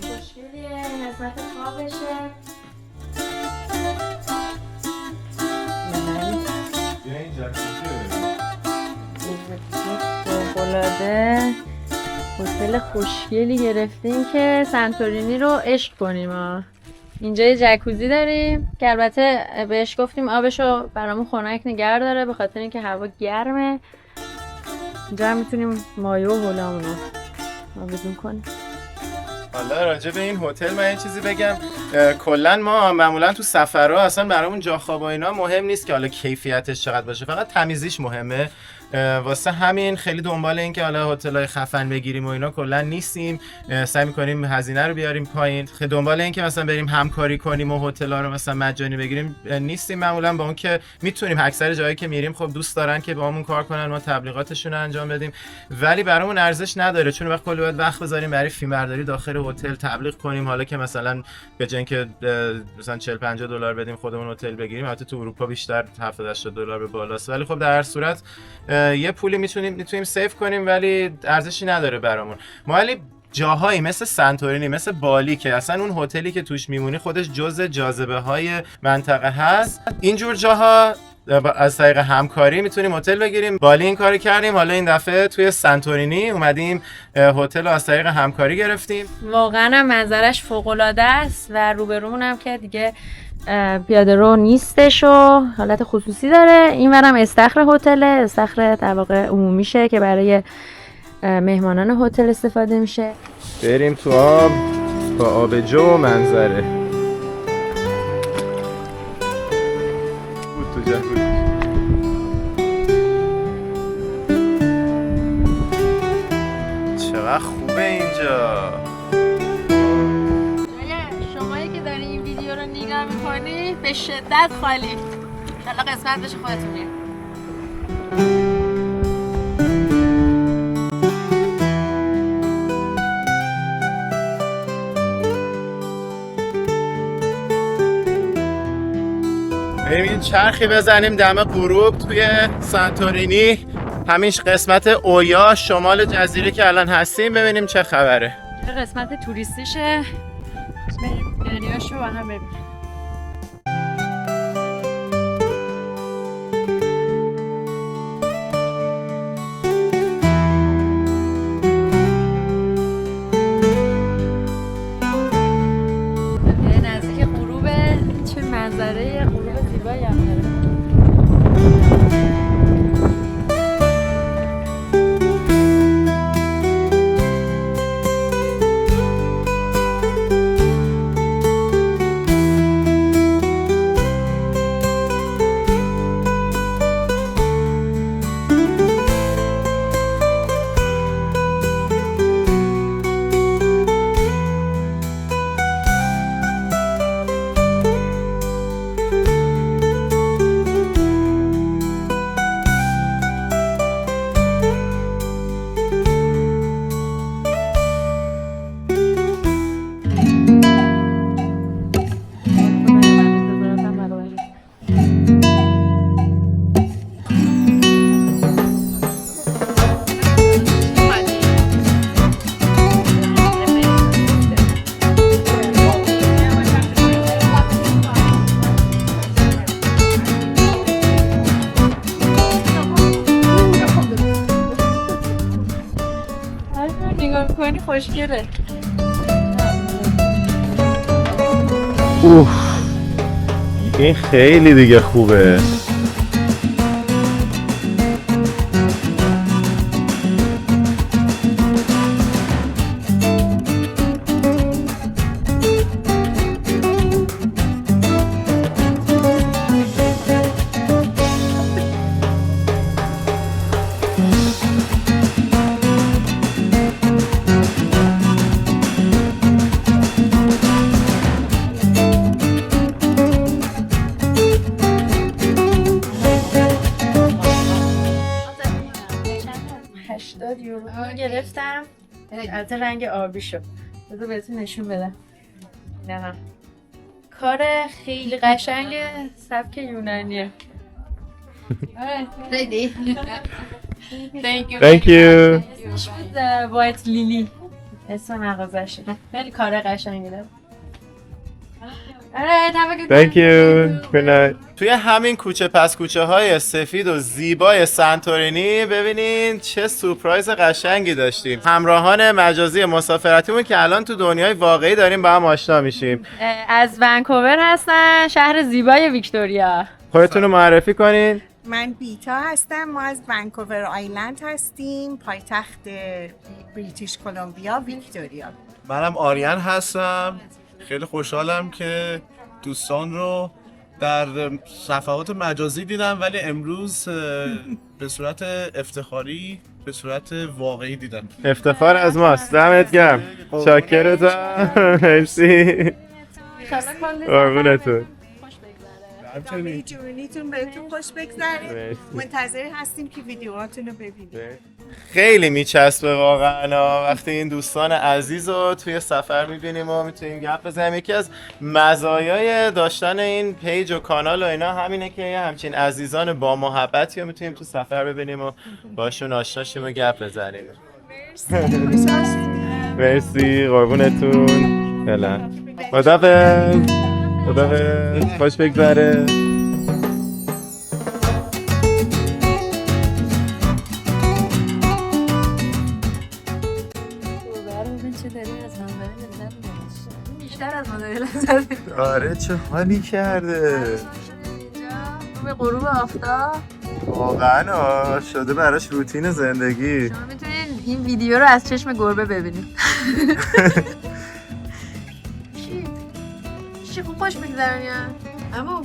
Speaker 2: خوشگلیه، این قسمت خوابشه. فوق‌العاده هتل خوشگلی گرفتیم که سانتورینی رو عشق کنیم. اینجا یه جکوزی داریم که البته بهش گفتیم آبشو برامون خنک نگه داره به خاطر اینکه هوا گرمه. اینجا هم میتونیم مایو و هلامون رو آویزون کنیم.
Speaker 1: حالا راجع به این هتل من یه چیزی بگم. کلا ما معمولا تو سفرها اصلا برامون جا خواب و اینا مهم نیست که حالا کیفیتش چقدر باشه، فقط تمیزیش مهمه. واسه همین خیلی دنبال این که حالا هتل‌های خفن بگیریم و اینا کلا نیستیم. سعی می‌کنیم هزینه رو بیاریم پایین. خیلی دنبال این که مثلا بریم همکاری کنیم و هتل‌ها رو مثلا مجانی بگیریم نیستیم. معمولا با اون که میتونیم اکثر جایی که میریم خب دوست دارن که باهامون کار کنن، ما تبلیغاتشون رو انجام بدیم، ولی برامون ارزش نداره چون وقت کلی وقت بذاریم برای فیلمبرداری داخل هتل تبلیغ کنیم، حالا که مثلا به جای اینکه مثلا 40-50 دلار بدیم خودمون هتل بگیریم. البته تو اروپا بیشتر 70-80 دلار به بالاست، ولی خب در هر صورت یه پولی میتونیم سیو کنیم ولی ارزشی نداره برامون. ما ولی جاهایی مثل سانتورینی، مثل بالی که اصلا اون هتلی که توش میمونی خودش جزء جاذبه های منطقه هست، اینجور جاها از طریق همکاری میتونیم هتل بگیریم. بالی این کارو کردیم، حالا این دفعه توی سانتورینی اومدیم هتل رو از طریق همکاری گرفتیم. واقعا
Speaker 2: منظرش فوق العاده است و روبرومون هم که دیگه پیاده رو نیستش و حالت خصوصی داره. این ورم استخر هتل، استخر در واقع عمومیشه که برای مهمانان هتل استفاده میشه.
Speaker 1: بریم تو آب با آبجو و منظره. بود تو جاکوزی. چقدر خوبه اینجا.
Speaker 2: شمایی که داری این ویدیو رو نگاه میکنی به شدت خالی. حالا قسمت بشه خودتون میاد.
Speaker 1: بریم این چرخی بزنیم دم غروب توی سانتورینی، همین قسمت اویا شمال جزیره که الان هستیم، ببینیم چه خبره.
Speaker 2: قسمت توریستیشه، بریم دریاشو با هم ببینیم. نزدیک غروبه، چه منظره غروب زیبایی هم داره. خیلی خوشگله.
Speaker 1: اوف این خیلی دیگه خوبه.
Speaker 2: €80 گرفتم. البته رنگ آبی شد. بذار بهتون نشون بدم. نه کار خیلی قشنگ سبک یونانیه. Ready. Thank you.
Speaker 1: Thank you.
Speaker 2: اسمش بود وایت لیلی. اسم مغازشه. خیلی کار قشنگی داره. Alright, have a good
Speaker 1: Thank
Speaker 2: night.
Speaker 1: you. Good night. توی همین کوچه پس کوچه های سفید و زیبای سنتورینی ببینین چه سورپرایز قشنگی داشتیم. همراهان مجازی مسافرتیمون که الان تو دنیای واقعی داریم با هم آشنا میشیم.
Speaker 2: از ونکوور هستن، شهر زیبای ویکتوریا.
Speaker 1: خودتون رو معرفی کنین.
Speaker 8: من بیتا هستم. ما از ونکوور آیلند هستیم، پایتخت بریتیش کلمبیا، ویکتوریا.
Speaker 9: منم آریان هستم. خیلی خوشحالم که دوستان رو در صفحات مجازی دیدم ولی امروز به صورت افتخاری به صورت واقعی دیدم.
Speaker 1: افتخار از ماست. دمت گرم. شاکرتم. مرسی. قربونتون.
Speaker 8: همه جونیتون بهتون خوش بگذره.
Speaker 1: مرسی.
Speaker 8: منتظر هستیم که ویدیوهاتون رو ببینیم.
Speaker 1: خیلی میچسبه واقعا وقتی این دوستان عزیز رو توی سفر میبینیم و میتونیم گپ بزنیم. یکی از مزایای داشتن این پیج و کانال و اینا همینه که همچین عزیزان با محبتی رو میتونیم تو سفر ببینیم و باشون آشنا شیم و گپ بزنیم. مرسی قربونتون. فعلا خداحافظ. خداحافظ. خوش بگذره.
Speaker 2: بیشتر از ما داره لذت.
Speaker 1: آره چه حالی کرده.
Speaker 2: به غروب آفتاب
Speaker 1: واقعا شده براش روتین زندگی.
Speaker 2: شما میتونین این ویدیو رو از چشم گربه ببینید. چی خوب خوش بگذرونی عمو.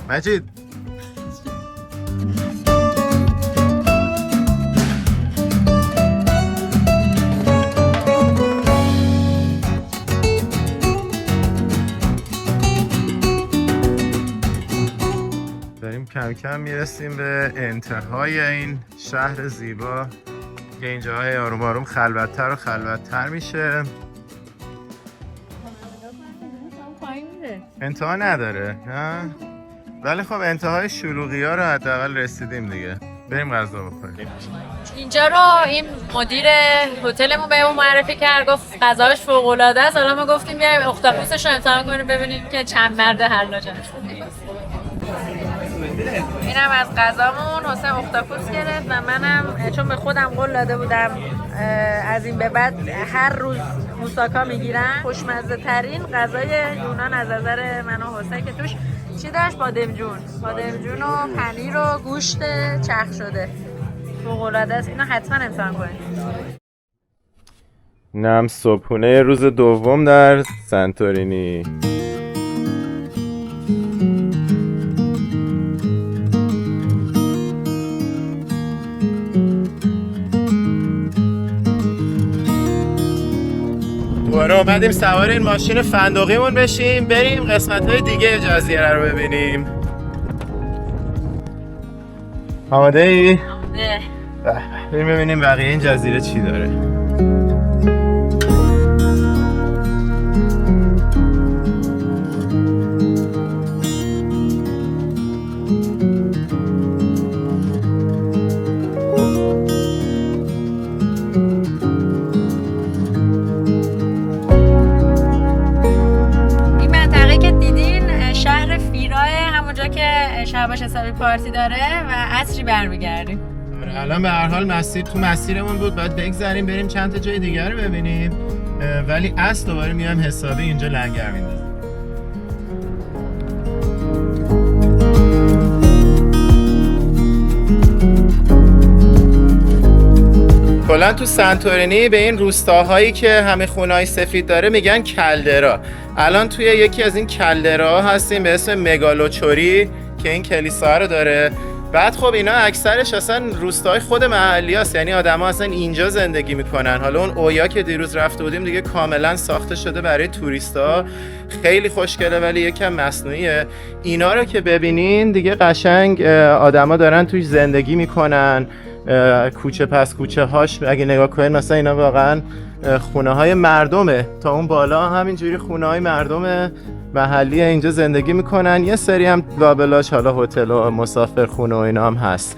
Speaker 1: مجید داریم کم کم میرسیم به انتهای این شهر زیبا که اینجاهای آروم آروم خلوت‌تر و خلوت‌تر میشه. انتها نداره نه؟ ولی خب انتهای شلوغی ها رو حداقل رسیدیم دیگه. بریم غذا بخوریم.
Speaker 2: اینجا رو این مدیر هتلمون بهمون معرفی کرد، گفت غذاش فوق العاده است. حالا ما گفتیم بیایم اختاپوسش رو امتحان کنیم ببینیم که چند مرد حلاج است. اینم از غذامون. حسین اختاپوس گرفت و منم چون به خودم قول داده بودم از این به بعد هر روز موساکا میگیرم. خوشمزه ترین غذای یونان از نظر من و حسین که توش چی داشت؟ بادمجون و پنیر و گوشت چرخ شده. فوق العاده است. اینو حتما امتحان کنید.
Speaker 1: اینم صبحونه روز دوم در سنتورینی. دوباره اومدیم سوار این ماشین فندقیمون بشیم بریم قسمت‌های دیگه جزیره رو ببینیم. آماده ای؟
Speaker 2: آماده.
Speaker 1: بریم ببینیم بقیه این جزیره چی داره.
Speaker 2: همونجا که شباش حسابی پارتی داره و عصری برمیگردیم.
Speaker 1: الان به هر حال مسیر تو مسیرمون بود، باید بگذریم بریم چند تا جای دیگر رو ببینیم، ولی اصل دوباره میام حسابی اینجا لنگر میندازم. کلا تو سنتورینی به این روستاهایی که همه خونه‌های سفید داره میگن کلدرا. الان توی یکی از این کلدرا هستیم به اسم مگالوچوری که این کلیسا رو داره. بعد خب اینا اکثرش اصلا روستاهای خود محلی هست، یعنی آدما اصلا اینجا زندگی میکنن. حالا اون اویا که دیروز رفته بودیم دیگه کاملا ساخته شده برای توریستا، خیلی خوشگله ولی یکم مصنوعیه. اینا رو که ببینین دیگه قشنگ آدما دارن توش زندگی میکنن، کوچه پس کوچه هاش اگه نگاه کنین مثلا اینا واقعا خونه های مردمه، تا اون بالا همینجوری خونه های مردم محلی اینجا زندگی میکنن. یه سری هم لابلاش حالا هتل و مسافر خونه و اینا هم هست،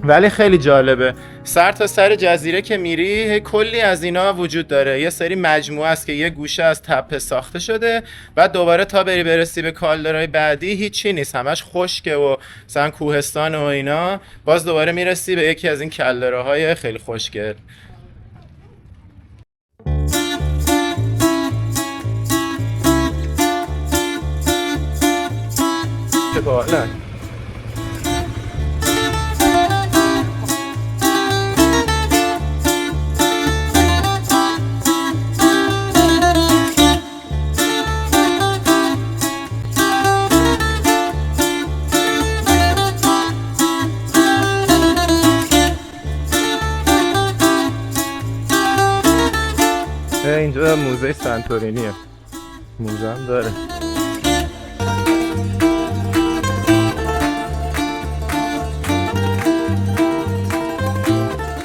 Speaker 1: ولی خیلی جالبه. سر تا سر جزیره که میری کلی از اینا وجود داره. یه سری مجموعه است که یه گوشه از تپه ساخته شده، بعد دوباره تا برسی به کالدرای بعدی هیچی نیست، همش خشکه و مثلا کوهستان و اینا. باز دوباره میرسی به یکی از این کالدراهای خیلی خوشگل. چه باحاله. اینجا موزه سنتورینیه، موزه هم داره.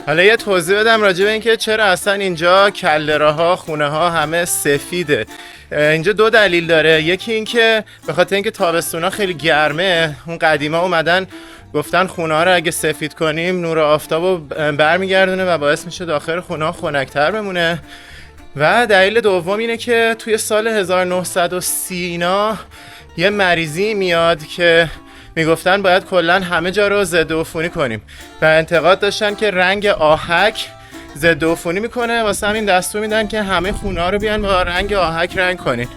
Speaker 1: حالا یه توضیح بدم راجع به اینکه چرا اصلا اینجا کلدراها خونه ها همه سفیده. اینجا دو دلیل داره. یکی اینکه به خاطر اینکه تابستونا خیلی گرمه، اون قدیما اومدن گفتن خونه ها رو اگه سفید کنیم نور آفتابو برمیگردونه و باعث میشه داخل خونه ها خنک‌تر بمونه. و دلیل دوم اینه که توی سال 1930 اینا یه مریضی میاد که میگفتن باید کلا همه جا رو ضد عفونی کنیم و انتقاد داشتن که رنگ آهک ضد عفونی میکنه، واسه همین دستور میدن که همه خونه‌ها رو بیان با رنگ آهک رنگ کنین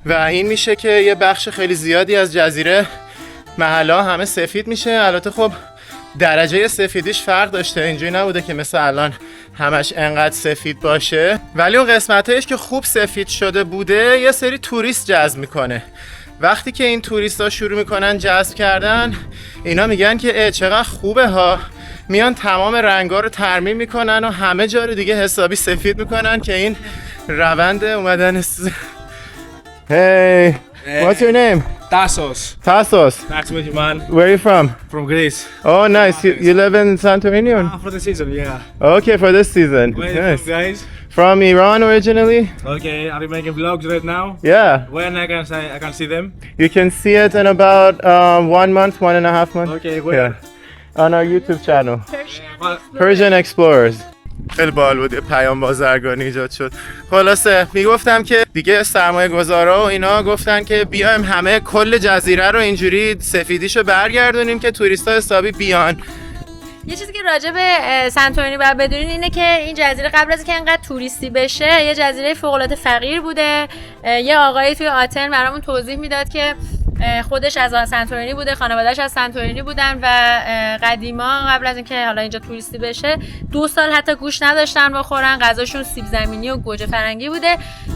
Speaker 1: و این میشه که یه بخش خیلی زیادی از جزیره محلا همه سفید میشه. البته خب درجه سفیدیش فرق داشته، اینجوری نبوده که مثل الان همش انقدر سفید باشه، ولی اون قسمتش که خوب سفید شده بوده یه سری توریست جذب میکنه. وقتی که این توریستا شروع میکنن جذب کردن، اینا میگن که چقدر خوبه ها، میان تمام رنگا رو ترمیم میکنن و همه جا رو دیگه حسابی سفید میکنن که این روند اومدن Hey, what's your name?
Speaker 10: Tassos.
Speaker 1: Tassos.
Speaker 10: Nice to meet you, man.
Speaker 1: Where are you from?
Speaker 10: From Greece.
Speaker 1: Oh, nice. You live in Santorini? Or?
Speaker 10: For the season, yeah.
Speaker 1: Okay, for this season.
Speaker 10: Where are you
Speaker 1: Nice.
Speaker 10: from, guys?
Speaker 1: From Iran originally?
Speaker 10: Okay, are you making vlogs right now?
Speaker 1: Yeah.
Speaker 10: When I can see them?
Speaker 1: You can see it in about 1 month, 1.5 months.
Speaker 10: Okay, where?
Speaker 1: Yeah. On our YouTube channel.
Speaker 10: Well,
Speaker 1: Persian Explorers. خیلی باحال بود، پیام بازرگانی ایجاد شد. خلاصه میگفتم که دیگه سرمایه گذارا و اینا گفتن که بیایم همه کل جزیره رو اینجوری سفیدیشو برگردونیم که توریستا حسابی بیان.
Speaker 2: یه چیزی که راجع به سنتورینی باید بدونین اینه که این جزیره قبل از اینکه انقدر توریستی بشه یه جزیره فوق‌العاده فقیر بوده. یه آقایی توی آتن برامون توضیح میداد که خودش از سنتورینی بوده، خانواده‌اش از سنتورینی بودن و قدیما قبل از اینکه حالا اینجا توریستی بشه 2 سال حتی گوشت نداشتن بخورن، غذاشون سیب زمینی و گوجه فرنگی بوده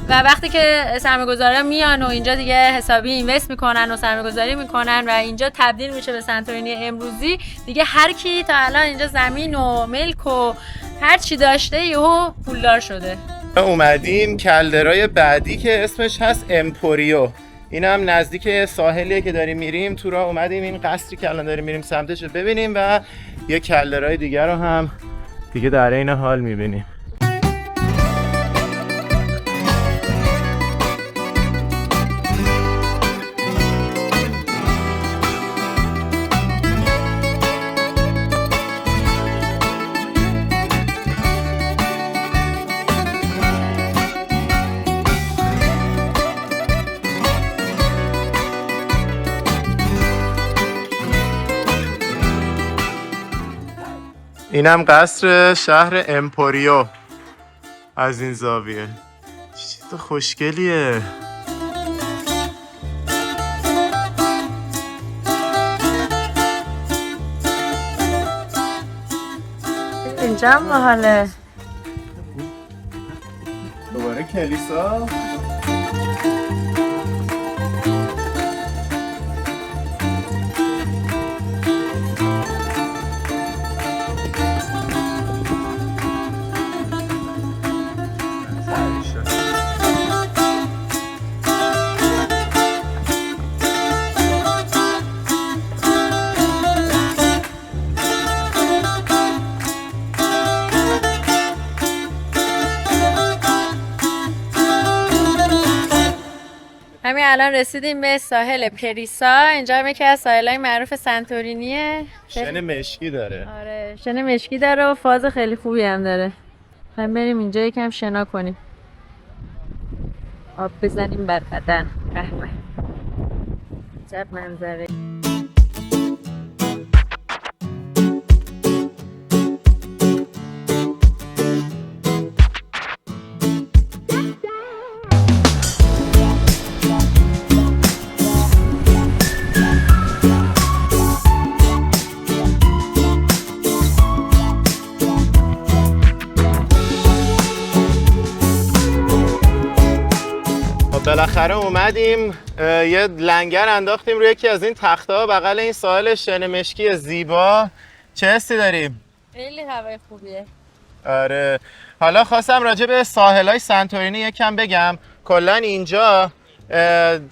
Speaker 2: و وقتی که سرمایه‌گذارا میان و اینجا دیگه حسابی اینوست میکنن و سرمایه‌گذاری میکنن و اینجا تبدیل میشه به سنتورینی امروزی، دیگه هر کی تا الان اینجا زمین و ملک و هر چی داشته یهو پولدار شده.
Speaker 1: اومدیم کلدرای بعدی که اسمش هست امپوریو. این هم نزدیک ساحلیه که داریم میریم. تو راه اومدیم این قصری که الان داریم میریم سمتش رو ببینیم و یه کلدرای دیگر رو هم دیگه در این حال میبینیم. اینم قصر شهر امپوریو از این زاویه. چیز خوشگلیه.
Speaker 2: اینجا هم باحاله.
Speaker 1: دوباره کلیسا.
Speaker 2: همین الان رسیدیم به ساحل پریسا. اینجا هم یکی از ساحل‌های معروف سنتورینیه.
Speaker 1: شن مشکی داره.
Speaker 2: آره شن مشکی داره و فاز خیلی خوبی هم داره. هم بریم اینجا یکم شنا کنیم، آب بزنیم بر بدن. قهوه عجب منظره.
Speaker 1: بالاخره اومدیم یه لنگر انداختیم روی یکی از این تخت‌ها بغل این ساحل شن مشکی زیبا. چه حسی داریم؟
Speaker 2: خیلی هوای خوبیه.
Speaker 1: آره. حالا خواستم راجع به ساحل‌های سنتورینی یکم بگم. کلاً اینجا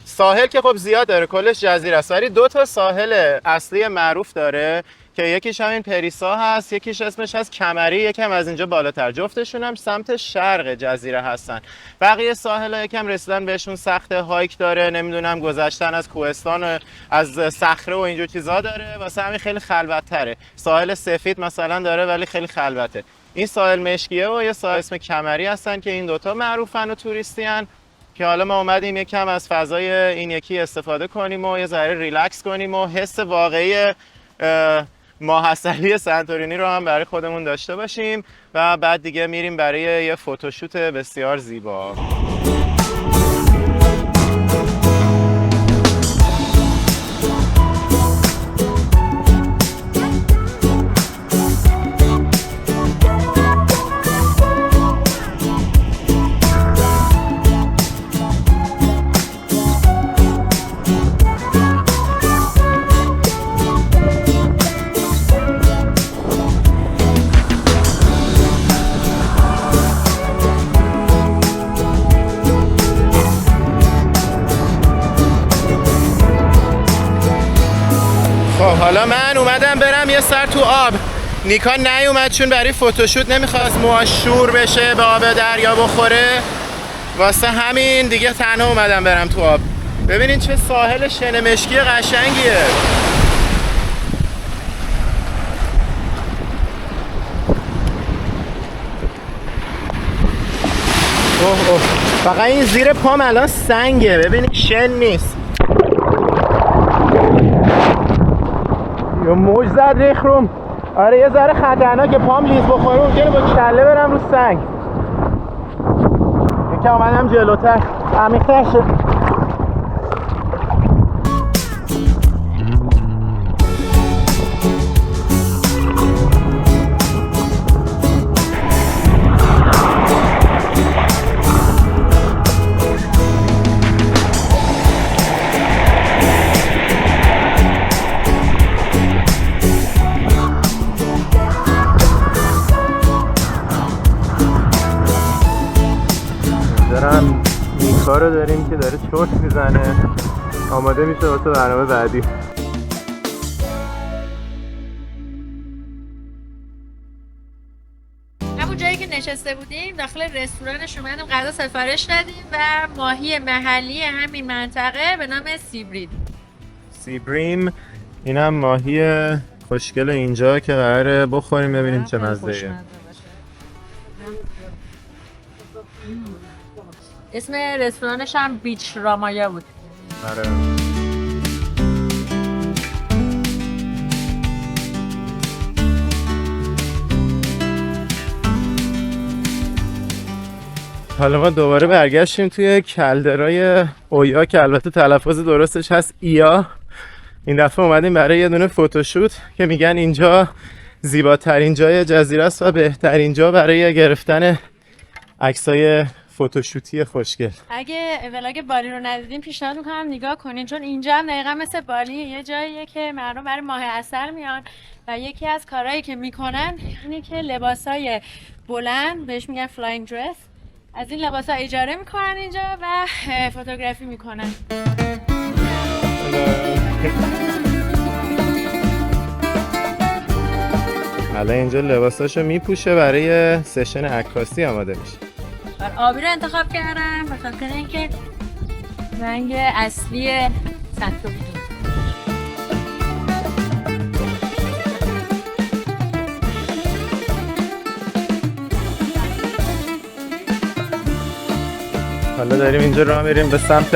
Speaker 1: ساحل که خب زیاد داره، کلش جزیره است، ولی 2 تا ساحل اصلی معروف داره که یکیش همین پریسا هست، یکیش اسمش هست کمری، یکم از اینجا بالاتر. جفتشون هم سمت شرق جزیره هستن. بقیه ساحل‌ها یکم رسیدن بهشون سخته، هایک داره، نمیدونم گذشتن از کوهستان و از صخره و اینجور چیزا داره، واسه همین خیلی خلوت‌تره. ساحل سفید مثلا داره ولی خیلی خلوته. این ساحل مشکیه و یه ساحل اسم کمری هستن که این دوتا معروفن و توریستیان، که حالا ما اومدیم یکم از فضای این یکی استفاده کنیم و یه ذره ریلکس کنیم و حس واقعی ماحصلی سنتورینی رو هم برای خودمون داشته باشیم و بعد دیگه میریم برای یه فوتوشوت بسیار زیبا. حالا من اومدم برم یه سر تو آب. نیکا نیومد چون برای فوتوشوت نمیخواست موهاش شور بشه، به آب دریا بخوره، واسه همین دیگه تنها اومدم برم تو آب. ببینین چه ساحل شن مشکی قشنگیه. اوه فقط این زیر پام الان سنگه، ببینین شن نیست. یا موج زد ریخروم. آره یه ذره خطرناکه، پام لیز بخوره ممکنه با کله برم رو سنگ. یکم اومدم جلوتر عمیق‌تر شد. نیکا رو داریم که داره چرت میزنه، آماده میشه واسه برنامه بعدی.
Speaker 2: همون جایی که نشسته بودیم داخل رستورانش اومدیم غذا سفارش دادیم و ماهی محلی همین منطقه به نام سیبرید.
Speaker 1: سیبریم اینم ماهی خوشگل اینجا که قراره بخوریم ببینیم چه مزه‌ایه.
Speaker 2: اسم رستورانش هم بیچ رامایا بود.
Speaker 1: آره. حالا ما دوباره برگشتیم توی کلدرای اویا که البته تلفظ درستش هست ایا. این دفعه اومدیم برای یه دونه فوتوشوت که میگن اینجا زیباترین جای جزیره است و بهترین جا برای گرفتن عکسای فوتوشوتی خوشگل.
Speaker 2: اگه ولاگ بالی رو ندیدین پیشنهاد میکنم نگاه کنین، چون اینجا هم دقیقا مثل بالی یه جاییه که مردم برای ماه عسل میان و یکی از کارهایی که میکنن اینه که لباسای بلند بهش میگن فلاینگ درس، از این لباسا اجاره میکنن اینجا و فوتوگرافی میکنن.
Speaker 1: حالا اینجا لباساشو میپوشه برای سشن عکاسی آماده میشه.
Speaker 2: آبی رو انتخاب کردم به خاطر اینکه رنگ اصلی سطح.
Speaker 1: حالا داریم اینجا راه میریم به سمت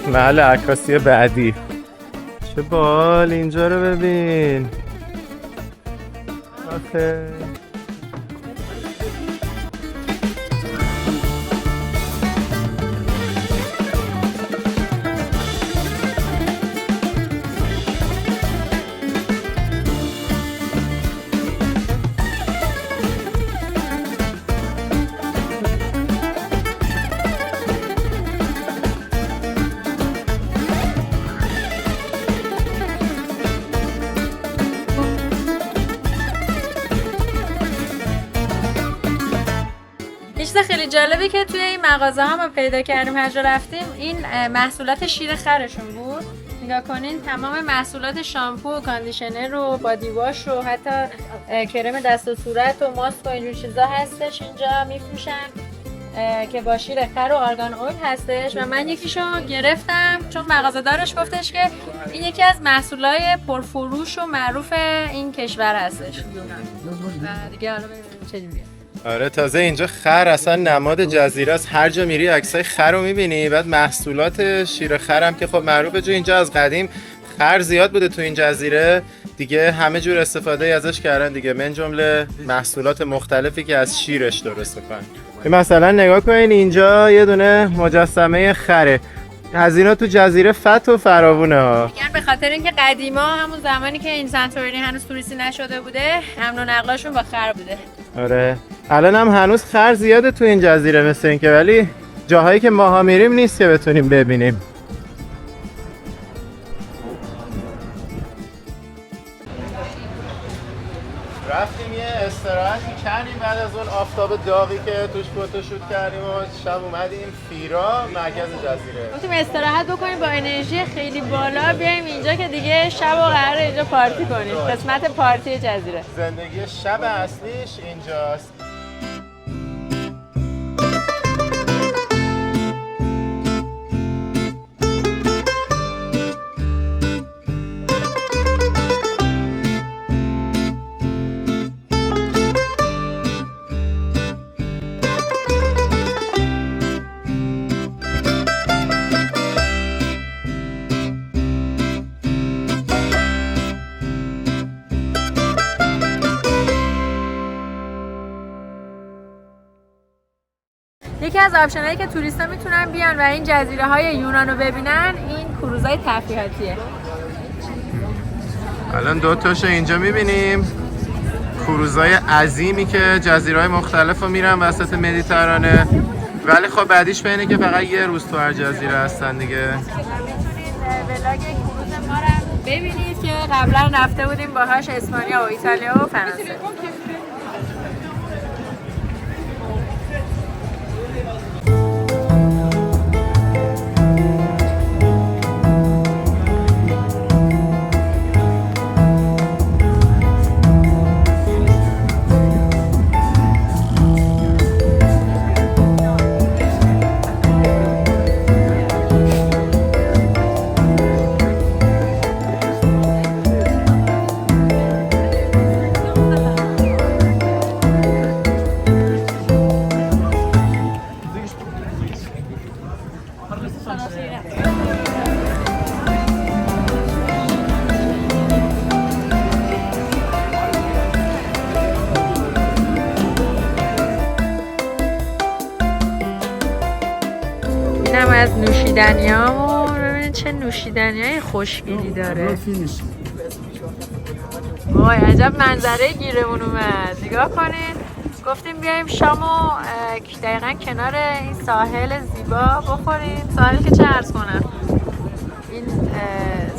Speaker 1: محل عکاسی بعدی. چه بال، اینجا رو ببین. آخه
Speaker 2: خیلی جالبی که توی این مغازه ها ما پیدا کردیم هر جا رفتیم این محصولات شیر خرشون بود. نگاه کنین تمام محصولات شامپو و کاندیشنر و بادی واش و حتی کرم دست و صورت و ماسک و اینجور چیزا هستش اینجا میفروشن که با شیر خر و آرگان اویل هستش و من یکیشو گرفتم چون مغازه دارش گفتش که این یکی از محصولای پرفروش و معروف این کشور هستش و دیگه حالا ببینیم چه جوریه.
Speaker 1: آره تازه اینجا خر اصلا نماد جزیره است، هر جا میری عکسای خر رو میبینی. بعد محصولات شیر خرم که خب معروفه، جو اینجا از قدیم خر زیاد بوده تو این جزیره دیگه، همه جور استفاده ازش کردن دیگه، من جمله محصولات مختلفی که از شیرش درست میکنن. مثلا نگاه کنین اینجا یه دونه مجسمه خره، از اینا تو جزیره فت و فراوونه ها.
Speaker 2: میگن به خاطر اینکه قدیما همون زمانی که این سنتورینی هنوز توریستی نشده بوده حمل و نقلاشون با خر بوده.
Speaker 1: آره الان هم هنوز خر زیاده تو این جزیره مثل اینکه، ولی جاهایی که ماها میریم نیست که بتونیم ببینیم. رفتیم یه استراحتی کردیم بعد از اون آفتاب داغی که توش فوتوشوت کردیم و شب اومدیم فیرا مرکز جزیره.
Speaker 2: گفتیم استراحت بکنیم با انرژی خیلی بالا بیایم اینجا که دیگه شب و قراره اینجا پارتی کنیم. قسمت پارتی جزیره.
Speaker 1: زندگی شب اصلیش اینجاست.
Speaker 2: یکی از آپشنایی که توریستا میتونن بیان و این جزیره های یونان رو ببینن این کروزهای تفریحاتیه.
Speaker 1: الان دو تاشو اینجا میبینیم، کروزهای عظیمی که جزیره های مختلف رو میرن وسط مدیترانه، ولی خب بعدیش به اینه که فقط یه روز تو هر جزیره هستن دیگه.
Speaker 2: میتونید ولاگ کروز ما رو ببینید که قبلا رفته بودیم باهاش اسپانیا و ایتالیا و فرانسه. نوشیدنیامو ببینید چه نوشیدنیای خوشگلی داره. وای عجب منظره گیرمون اومد. نگاه کنین. گفتیم بیایم شامو دقیقا کنار این ساحل زیبا بخوریم. ساحل که چه عرض کنم، این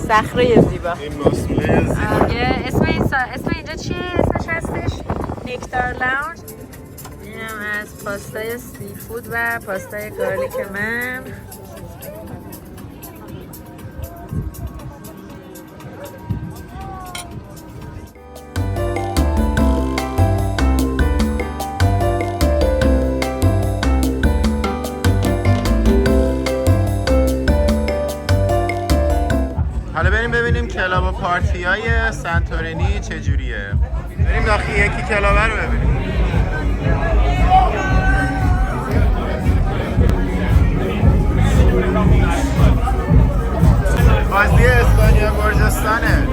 Speaker 2: صخره زیبا،
Speaker 1: این مسئوله زیبا.
Speaker 2: اسم اینجا چیه؟ اسمش هستش نکتار لاونج. اینم از پاستای سی فود و پاستای گارلیک من.
Speaker 1: حالا بریم ببینیم کلاب و پارتی های سنتورینی چجوریه. بریم داخل یکی کلابه رو ببینیم. بازی اسپانیا گرجستانه.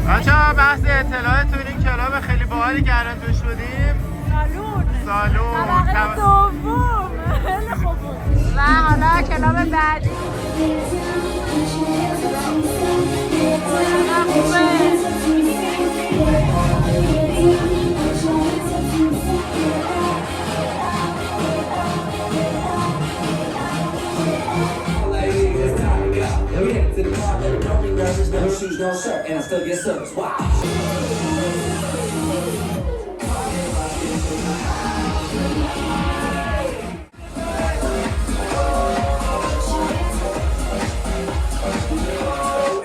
Speaker 1: بچه‌ها بحث اطلاعات تو این کلاب خیلی باحالی که الان توش بودیم. سالون طبقه
Speaker 2: دوم خیلی خوب بود. و حالا کلاب بعدی
Speaker 11: No shoes, no shirt, and I still get service. Wow.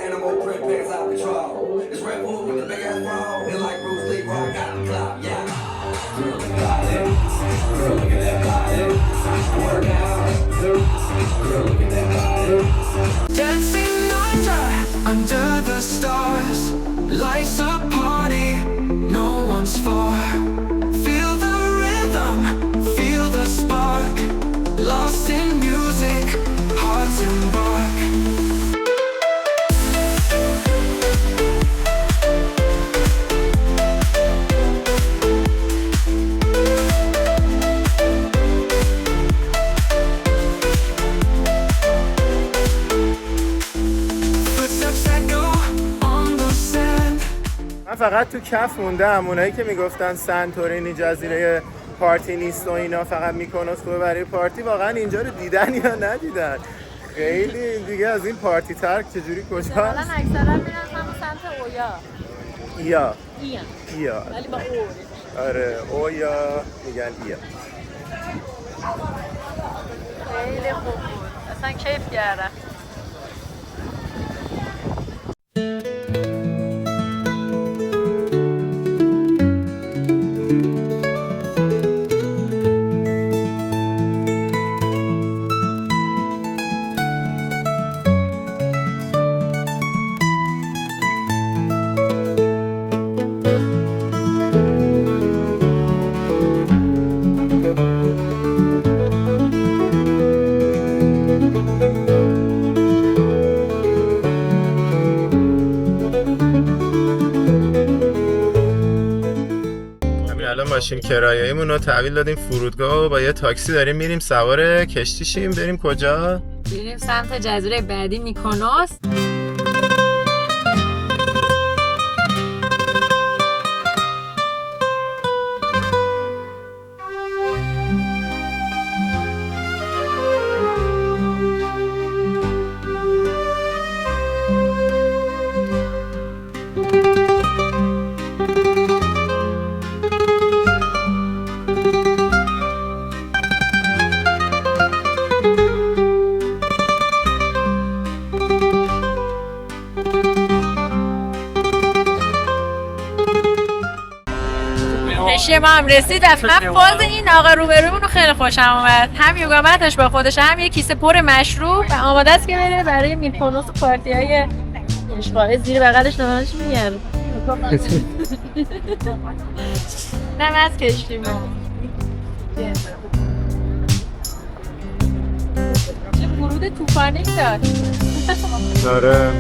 Speaker 11: Animal print pants out control. It's Red Bull with the big ass bra. And like Bruce Lee, bro, got the club, yeah. Girl, look at that. Girl, look at that body. Work out. Girl, look at that body. Dancing under the stars, life's a party no one's for. Feel the rhythm, feel the spark. Lost in music, hearts embark.
Speaker 1: من فقط تو کف موندم. اونایی که میگفتن سنتورینی جزیره پارتی نیست و اینا، فقط میکنوس خوبه برای پارتی، واقعا اینجا رو دیدن یا ندیدن؟ خیلی دیگه از این پارتی تر چجوری کجاست؟
Speaker 2: مثلا اکثرا میرن هم سمت اویا.
Speaker 1: ایا
Speaker 2: ولی با او.
Speaker 1: آره اویا میگن ایا.
Speaker 2: خیلی خوب بود، اصلا کیف کردم.
Speaker 1: ماشین کرایه‌ایمون رو تحویل دادیم فرودگاه و با یه تاکسی داریم میریم سوار کشتی شیم. بریم کجا؟
Speaker 2: بریم سمت جزیره بعدی میکونوس. کشتی ما هم رسید. من باز این آقا روبرومون رو خیلی خوشم اومد، هم یوگامتش با خودش، هم یه کیسه پر مشروب و آماده است که بره برای میکونوس و پارتی‌های اشغال زیر بغلش نمانش میگرد. نه از کشتی ما چه ورود طوفانی داشت.
Speaker 1: داره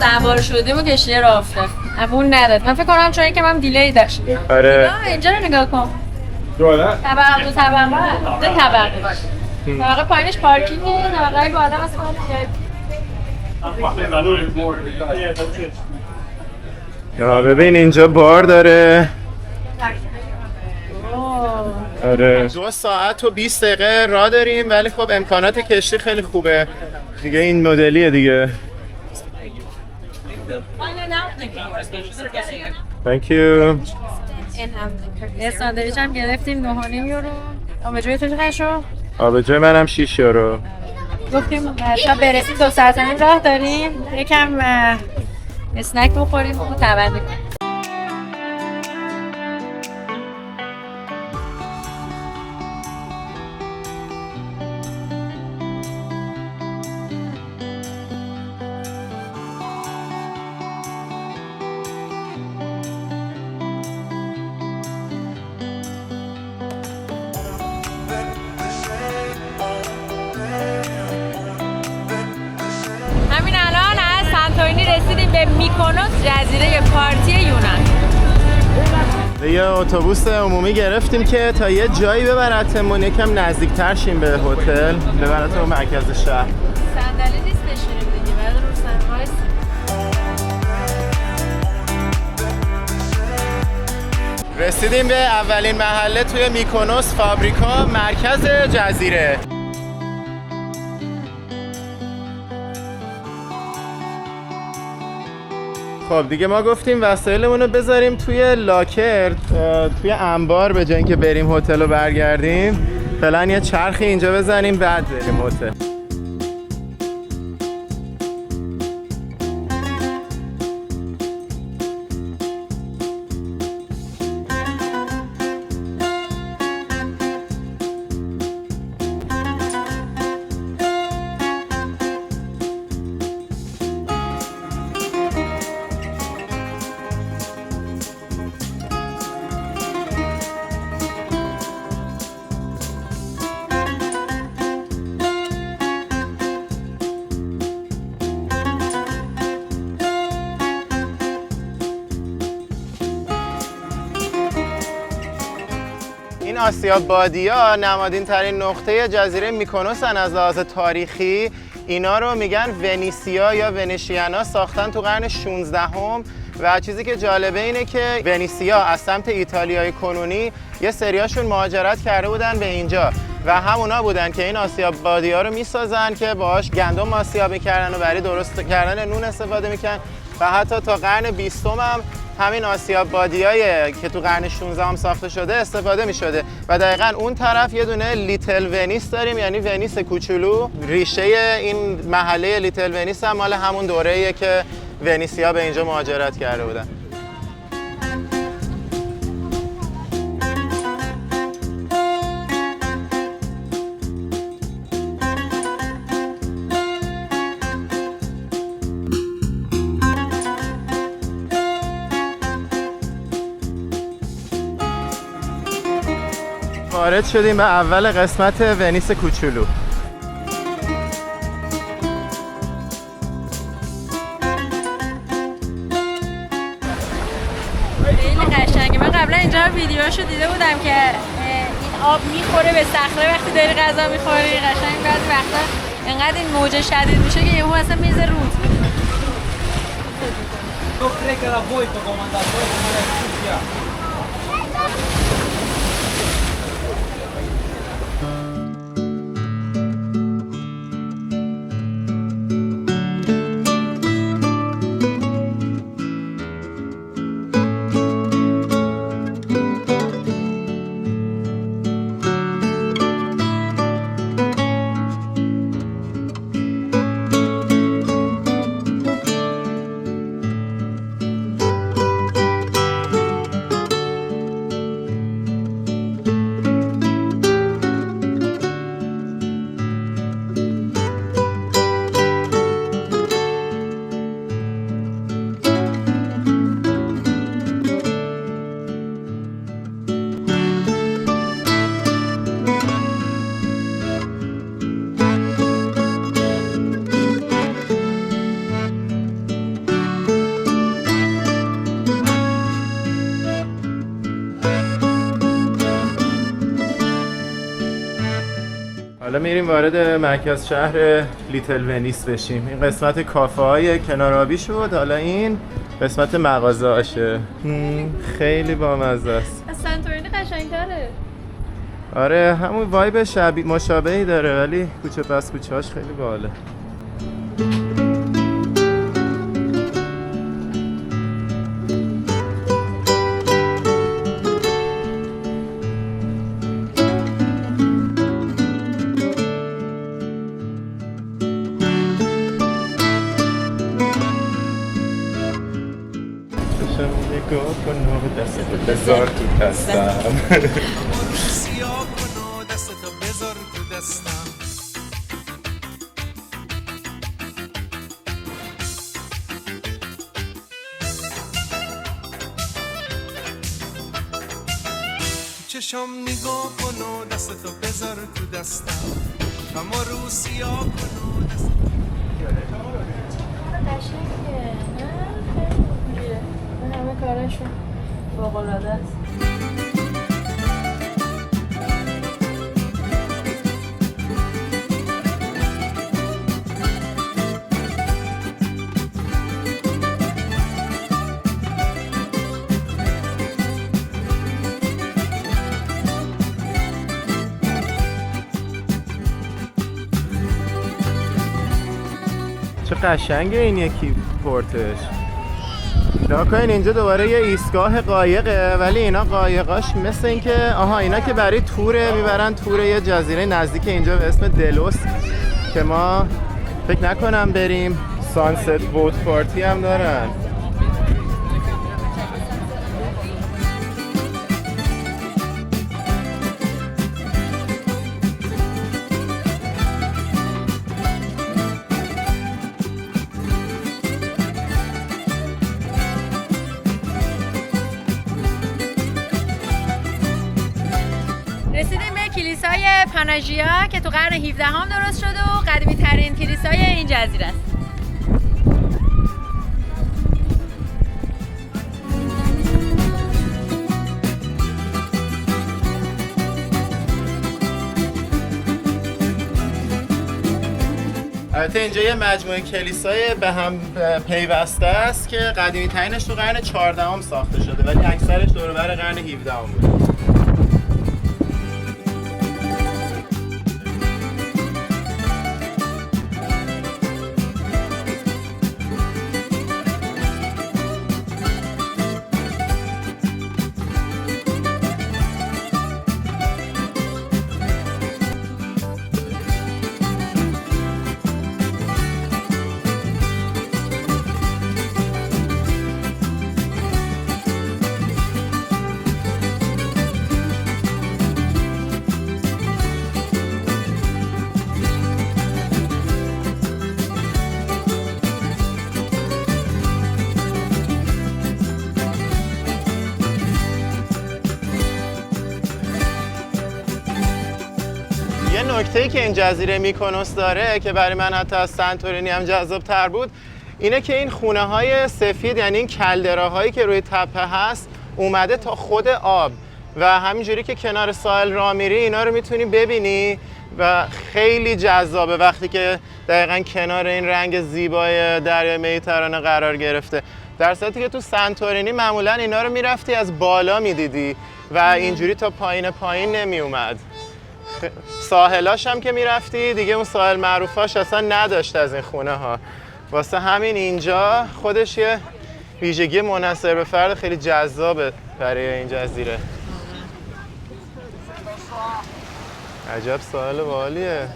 Speaker 2: سوار شدیم و کشتی رو افتاد، اما اون نداد. من فکر کنم چون اینکه من دیلی داشت.
Speaker 1: آره
Speaker 2: اینجا رو نگاه کن. طبقه دو طبقه پایینش پارکینگه، طبقه بالا مثلا
Speaker 1: یا ببین اینجا بار داره. آره 2 ساعت و 20 دقیقه راه داریم، ولی خب امکانات کشتی خیلی خوبه دیگه. این مدلیه دیگه. Thank you.
Speaker 2: یه ساندویچ هم گرفتیم 9.5 یورو. آبجوی تو چقدر شد؟
Speaker 1: آبجوی منم 6 یورو.
Speaker 2: گفتیم تا برسیم 2 ساعت و نیم راه داریم، یکم اسنک بخوریم و تبدیل کنیم. همین الان از سانتورینی رسیدیم به میکونوس، جزیره پارتی یونان.
Speaker 1: یه اتوبوس عمومی گرفتیم که تا یه جایی ببرتمون یکم نزدیکتر شیم به هتل، ببرتمون مرکز شهر.
Speaker 2: صندلی نیست بشینیم دیگه، بعد رو صندلی
Speaker 1: رسیدیم به اولین محله توی میکونوس، فابریکا، مرکز جزیره. خب دیگه ما گفتیم وسایلمون رو بذاریم توی لاکر، توی انبار، به جای اینکه بریم هتل رو برگردیم. فعلا یه چرخی اینجا بزنیم بعد بریم هتل. این آسیاب بادی‌ها نمادین ترین نقطه جزیره میکونوسن از لحاظ تاریخی. اینا رو میگن ونیسیا یا ونشیانا، ساختن تو قرن 16ام و چیزی که جالبه اینه که ونیسیا از سمت ایتالیای کنونی یه سریاشون مهاجرت کرده بودن به اینجا و همونا بودن که این آسیاب بادی‌ها رو میسازن که باهاش گندم آسیاب میکردن و برای درست کردن نون استفاده میکنن و حتی تا قرن 20 هم همین آسیاب بادیایی که تو قرن 16 هم ساخته شده استفاده می شده و دقیقاً اون طرف یه دونه لیتل ونیس داریم، یعنی ونیس کوچولو. ریشه این محله لیتل ونیس هم مال همون دوره‌ایه که ونیسیا به اینجا مهاجرت کرده بودن. وارد شدیم به اول قسمت ونیس کوچولو.
Speaker 2: ویدیوهاشو دیده بودم که این آب میخوره به صخره وقتی داری غذا میخوری. قشنگ بعضی وقتا انقدر این موج شدید میشه که یهو اصلا میز رود.
Speaker 1: حالا میریم وارد مرکز شهر لیتل ونیس بشیم. این قسمت کافه های کنار آبی شد، حالا این قسمت مغازه هاشه. خیلی بامزه است.
Speaker 2: از سانتورینی قشنگ‌تره.
Speaker 1: آره همون وایب شبیه مشابهی داره ولی کوچه پس کوچه هاش خیلی باحاله. نگاه کن دستتو بذار تو دستم.
Speaker 11: سیاه کن و دستتو بذار تو دستم. چشم نگاه کن و دستتو بذار تو دستم. اما رو سیاه کن و دستتو
Speaker 2: قشنگه. خیلی خوبیه. این همه کارشون فوق‌العاده است.
Speaker 1: چه قشنگه این یکی پورتش. نگاه کنین اینجا دوباره یه ایستگاه قایقه ولی اینا قایقاش مثل این که اینا که برای توره میبرن تور یه جزیره نزدیک اینجا به اسم دلوس که ما فکر نکنم بریم. سانست بوت پارتی هم دارن.
Speaker 2: رسیدیم به کلیسای پاناژیا که تو قرن 17 هم درست شده و قدیمی ترین کلیسای این جزیره است.
Speaker 1: البته اینجا یه مجموعه کلیسای به هم پیوسته است که قدیمی ترینش تو قرن 14 هم ساخته شده ولی اکثرش دور و بر قرن 17 هم بوده. نکته‌ای که این جزیره میکونوس داره که برای من حتی از سانتورینی هم جذاب‌تر بود اینه که این خونه‌های سفید یعنی این کلدراهایی که روی تپه هست اومده تا خود آب و همینجوری که کنار ساحل راه میری اینا رو میتونی ببینی و خیلی جذابه وقتی که دقیقاً کنار این رنگ زیبای دریای مدیترانه قرار گرفته. در صورتی که تو سنتورینی معمولاً اینا رو میرفتی از بالا میدیدی و اینجوری تا پایین نمی اومد. ساحلاش هم که میرفتی دیگه اون ساحل معروفاش اصلا نداشت از این خونه ها. واسه همین اینجا خودش یه ویژگی منحصر به فرد خیلی جذابه برای این جزیره. عجب ساحل باحالیه.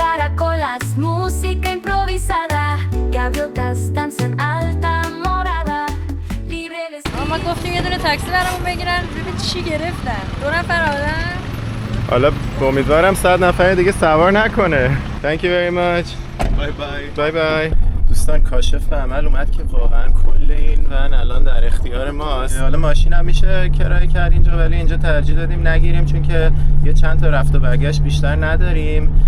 Speaker 7: Caracolas, música improvisada, gaviotas danzan alta morada, libre de
Speaker 2: ما گفتیم یه دونه تاکسی برامون بگیرن، ببین چی گرفتن. 2 نفر آدم.
Speaker 1: حالا امیدوارم 100 نفر دیگه سوار نکنه. Thank you very much. بای بای. دوستان کاشف به عمل اومد که واقعا کل این ون الان در اختیار ماست. حالا ماشین هم میشه کرایه کرد اینجا ولی اینجا ترجیح دادیم نگیریم چون که یه چند تا رفت و برگشت بیشتر نداریم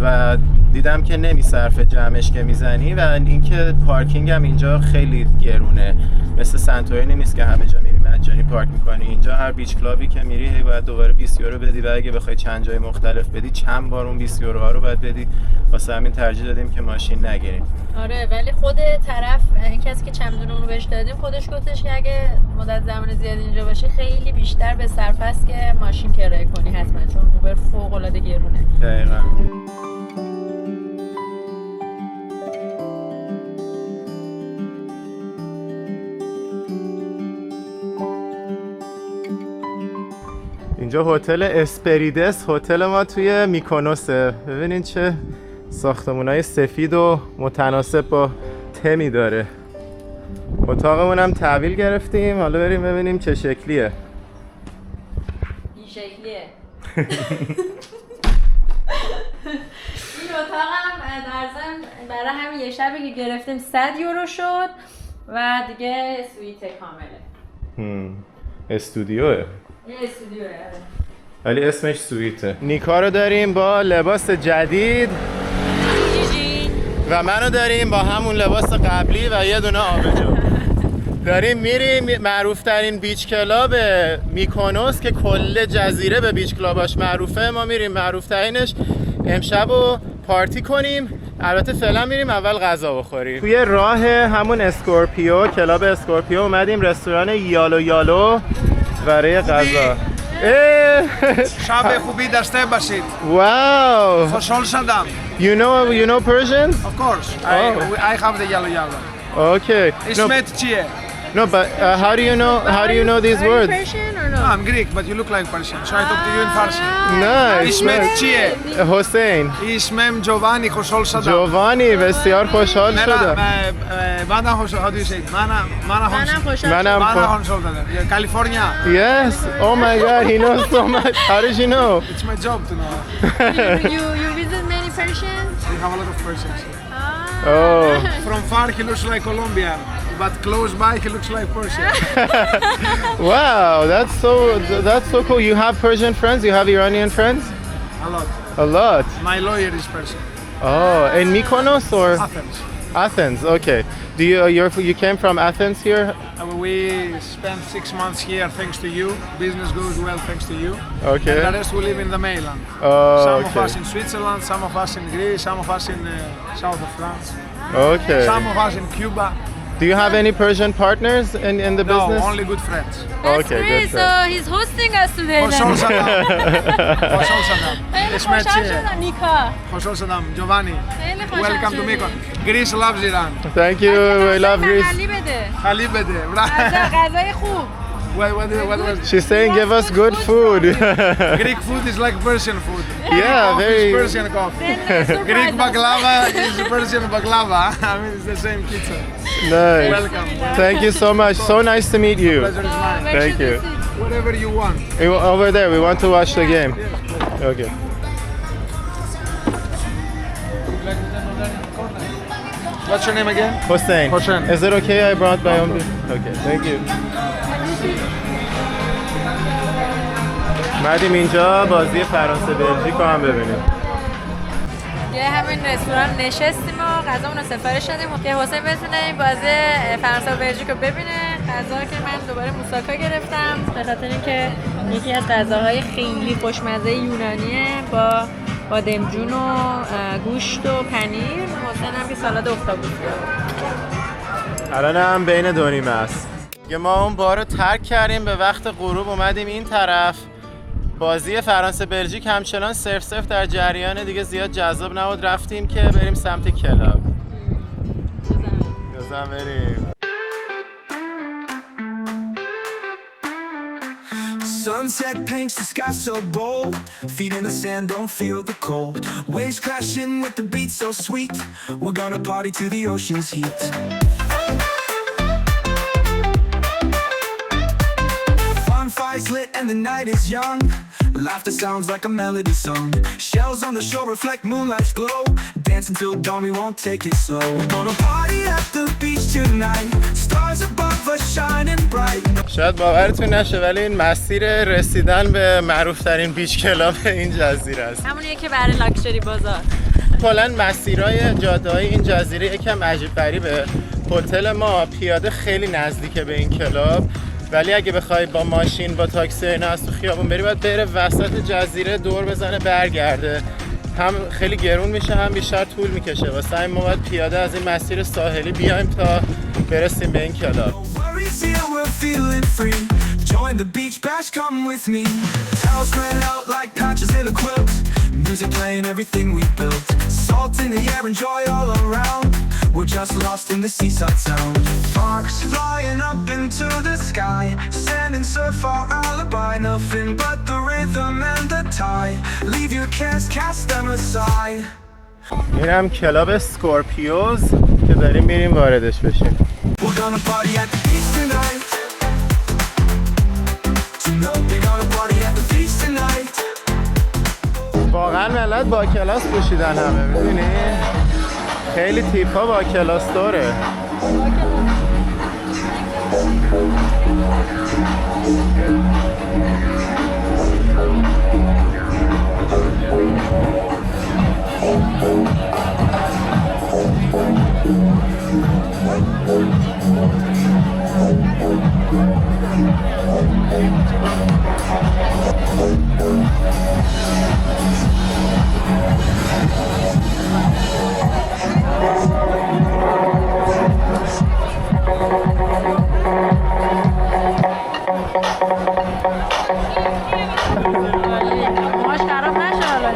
Speaker 1: و دیدم که نمیصرفه جمعش که میزنی و اینکه پارکینگ هم اینجا خیلی گرونه. مثل سنتورینی نیست که همه جا میری مجانی پارک میکنی. اینجا هر بیچ کلابی که میری هی باید دوباره 20 یورو بدی و اگه بخوای چند جای مختلف بدی چند بار اون 20 یورو ها رو باید بدی. واسه همین ترجیح دادیم که ماشین نگیریم.
Speaker 2: آره ولی خود طرف این کسی که چمدونمون رو بهش دادیم خودش گفتش که اگه مدت زمان زیاد اینجا باشی خیلی بیشتر به صرف است که ماشین کرایه کنی حتما چون اوبر فوق العاده گرونه.
Speaker 1: دقیقاً. اینجا هتل اسپریدس هتل ما توی میکونوسه. ببینین چه ساختمونای سفید و متناسب با تمی داره. اتاقمون هم تحویل گرفتیم. حالا بریم ببینیم چه شکلیه.
Speaker 2: این شکلیه. این اتاقم در ضمن برای همین یه شبی که گرفتیم 100 یورو شد و دیگه سویت کامله.
Speaker 1: استودیوه.
Speaker 2: یه استودیوه.
Speaker 1: ولی اسمش سویته. نیکا رو داریم با لباس جدید و منو داریم با همون لباس قبلی و یه دونه آبجو. داریم میریم معروف ترین بیچ کلاب میکونوس که کل جزیره به بیچ کلاباش معروفه. ما میریم معروف ترینش امشب رو پارتی کنیم. البته فعلا میریم اول غذا بخوریم. توی راه همون اسکورپیو کلاب اسکورپیو اومدیم رستوران یالو برای غذا.
Speaker 12: شب خوبی داشته باشید.
Speaker 1: Wow.
Speaker 12: خوشحال شدم.
Speaker 1: You know Persian?
Speaker 12: Of course. I have the yellow.
Speaker 1: Okay.
Speaker 12: اسمت چیه؟
Speaker 1: No, but how do you know these words?
Speaker 2: Persian or no?
Speaker 12: No, I'm Greek, but you look like Persian. So I talk to you in Farsi.
Speaker 1: Nice.
Speaker 12: اسمت چیه؟
Speaker 1: حسین.
Speaker 12: اسمم جوانی خوشحال شدم.
Speaker 1: جوانی بسیار خوشحال شدم.
Speaker 12: منم خوشحال. How do you say it? منم خوشحال شدم. California.
Speaker 1: Yes. Oh my God, he knows so much. How did you know?
Speaker 12: It's my job to know.
Speaker 2: You visit many Persians?
Speaker 12: We have a lot of Persians.
Speaker 1: Oh.
Speaker 12: From far he looks like Colombian, but close by he looks like Persian.
Speaker 1: Wow, that's so cool. You have Persian friends? You have Iranian friends?
Speaker 12: A lot.
Speaker 1: A lot.
Speaker 12: My lawyer is Persian.
Speaker 1: Oh, in Mykonos or
Speaker 12: Athens.
Speaker 1: Athens? Okay. Do you came from Athens here?
Speaker 12: We spent 6 months here thanks to you. Business goes well thanks to you.
Speaker 1: Okay.
Speaker 12: And the rest we live in the mainland.
Speaker 1: Oh,
Speaker 12: some
Speaker 1: okay.
Speaker 12: of us in Switzerland, some of us in Greece, some of us in south of France.
Speaker 1: Okay.
Speaker 12: Some of us in Cuba.
Speaker 1: Do you have any Persian partners in the business?
Speaker 12: No, only good friends.
Speaker 1: Okay, good.
Speaker 2: So he's hosting us today.
Speaker 12: خوشحال شدم. خوشحال شدم.
Speaker 2: خیلی
Speaker 12: اسمت
Speaker 2: خوشحال
Speaker 12: چیه؟
Speaker 2: شدم نیکا.
Speaker 12: خوشحال شدم. جوانی.
Speaker 2: خیلی خوشحال
Speaker 12: Welcome to
Speaker 2: شدیم.
Speaker 12: Mykonos. Greece loves Iran.
Speaker 1: Thank you. We love Greece.
Speaker 2: حلی بده.
Speaker 12: حلیب بده.
Speaker 2: غذای خوب.
Speaker 12: What was
Speaker 1: She's saying give us good food.
Speaker 12: Greek food is like Persian food.
Speaker 1: Yeah,
Speaker 12: Coffee
Speaker 1: very.
Speaker 12: is Persian coffee. Greek baklava is Persian baklava. I mean, it's the same kitchen.
Speaker 1: Nice.
Speaker 12: Welcome.
Speaker 1: Thank you so much. So nice to meet you.
Speaker 12: Pleasure is mine.
Speaker 1: Thank you.
Speaker 12: Whatever you want.
Speaker 1: Over there, we want to watch the game. Okay.
Speaker 12: What's your name again?
Speaker 1: Hossein.
Speaker 12: Hossein.
Speaker 1: Is it okay I brought my own? Okay, thank you. اومدیم اینجا بازی فرانسه بلژیک رو هم ببینیم.
Speaker 2: یه همین رستوران نشستیم و غذامون رو سفارش دادیم که حسین بتونه این بازی فرانسه و بلژیک رو ببینه. غذا که من دوباره موساکا گرفتم به خاطر اینکه یکی از غذاهای خیلی خوشمزه یونانیه با بادمجون و گوشت و پنیر. حسین هم که سالاد اختاپوس گرفت.
Speaker 1: الان هم بین دو نیمه است. ما اون بار رو ترک کردیم، به وقت غروب اومدیم این طرف. بازی فرانسه بلژیک همچنان 0-0 در جریان، دیگه زیاد جذاب نبود، رفتیم که بریم سمت کلاب. بزن بریم.
Speaker 11: Sunset paints the sky so bold. Feet in the sand, don't feel the cold. Waves crashing with the beat so sweet. We're gonna party to the ocean's heat. Bonfires lit and the night is young. Laughter sounds like a melody song. Shells on the shore reflect moonlight's glow. Dance until dawn, we won't take it slow. We're gonna party at the beach tonight. Stars above us shining bright.
Speaker 1: شاید باورتون نشه ولی این مسیر رسیدن به معروفترین بیچ کلاب این جزیره است.
Speaker 2: همونیه که برای لاکچری بازار.
Speaker 1: کلاً مسیرهای جاده‌های این جزیره یکم عجیب غریبه. هتل ما پیاده خیلی نزدیکه به این کلاب، ولی اگه بخوای با ماشین با تاکسی اینا از تو خیابون بری باید بره وسط جزیره دور بزنه برگرده. هم خیلی گرون میشه هم بیشتر طول میکشه. واسه همین ما باید پیاده از این مسیر ساحلی بیایم تا برسیم به این کلاب.
Speaker 11: Worries here, we're feeling free. Join the beach bash, come with me. Towels spread out like patches in a quilt. Music playing everything we built. Salt in the air and joy all around. We're just lost in the seaside sound. Sparks flying up into the sky. Sand and surf our alibi. Nothing but the rhythm and the tide. Leave your cares, cast them aside.
Speaker 1: این هم کلاب اسکورپیوز که داریم میریم واردش بشیم.
Speaker 11: We're gonna party at the beach tonight. We're gonna party at the beach tonight.
Speaker 1: واقعا ملت با کلاس پوشیدن همه، می‌بینی؟ خیلی تیپ‌ها با کلاس داره.
Speaker 2: ماش خراب نشه حالا.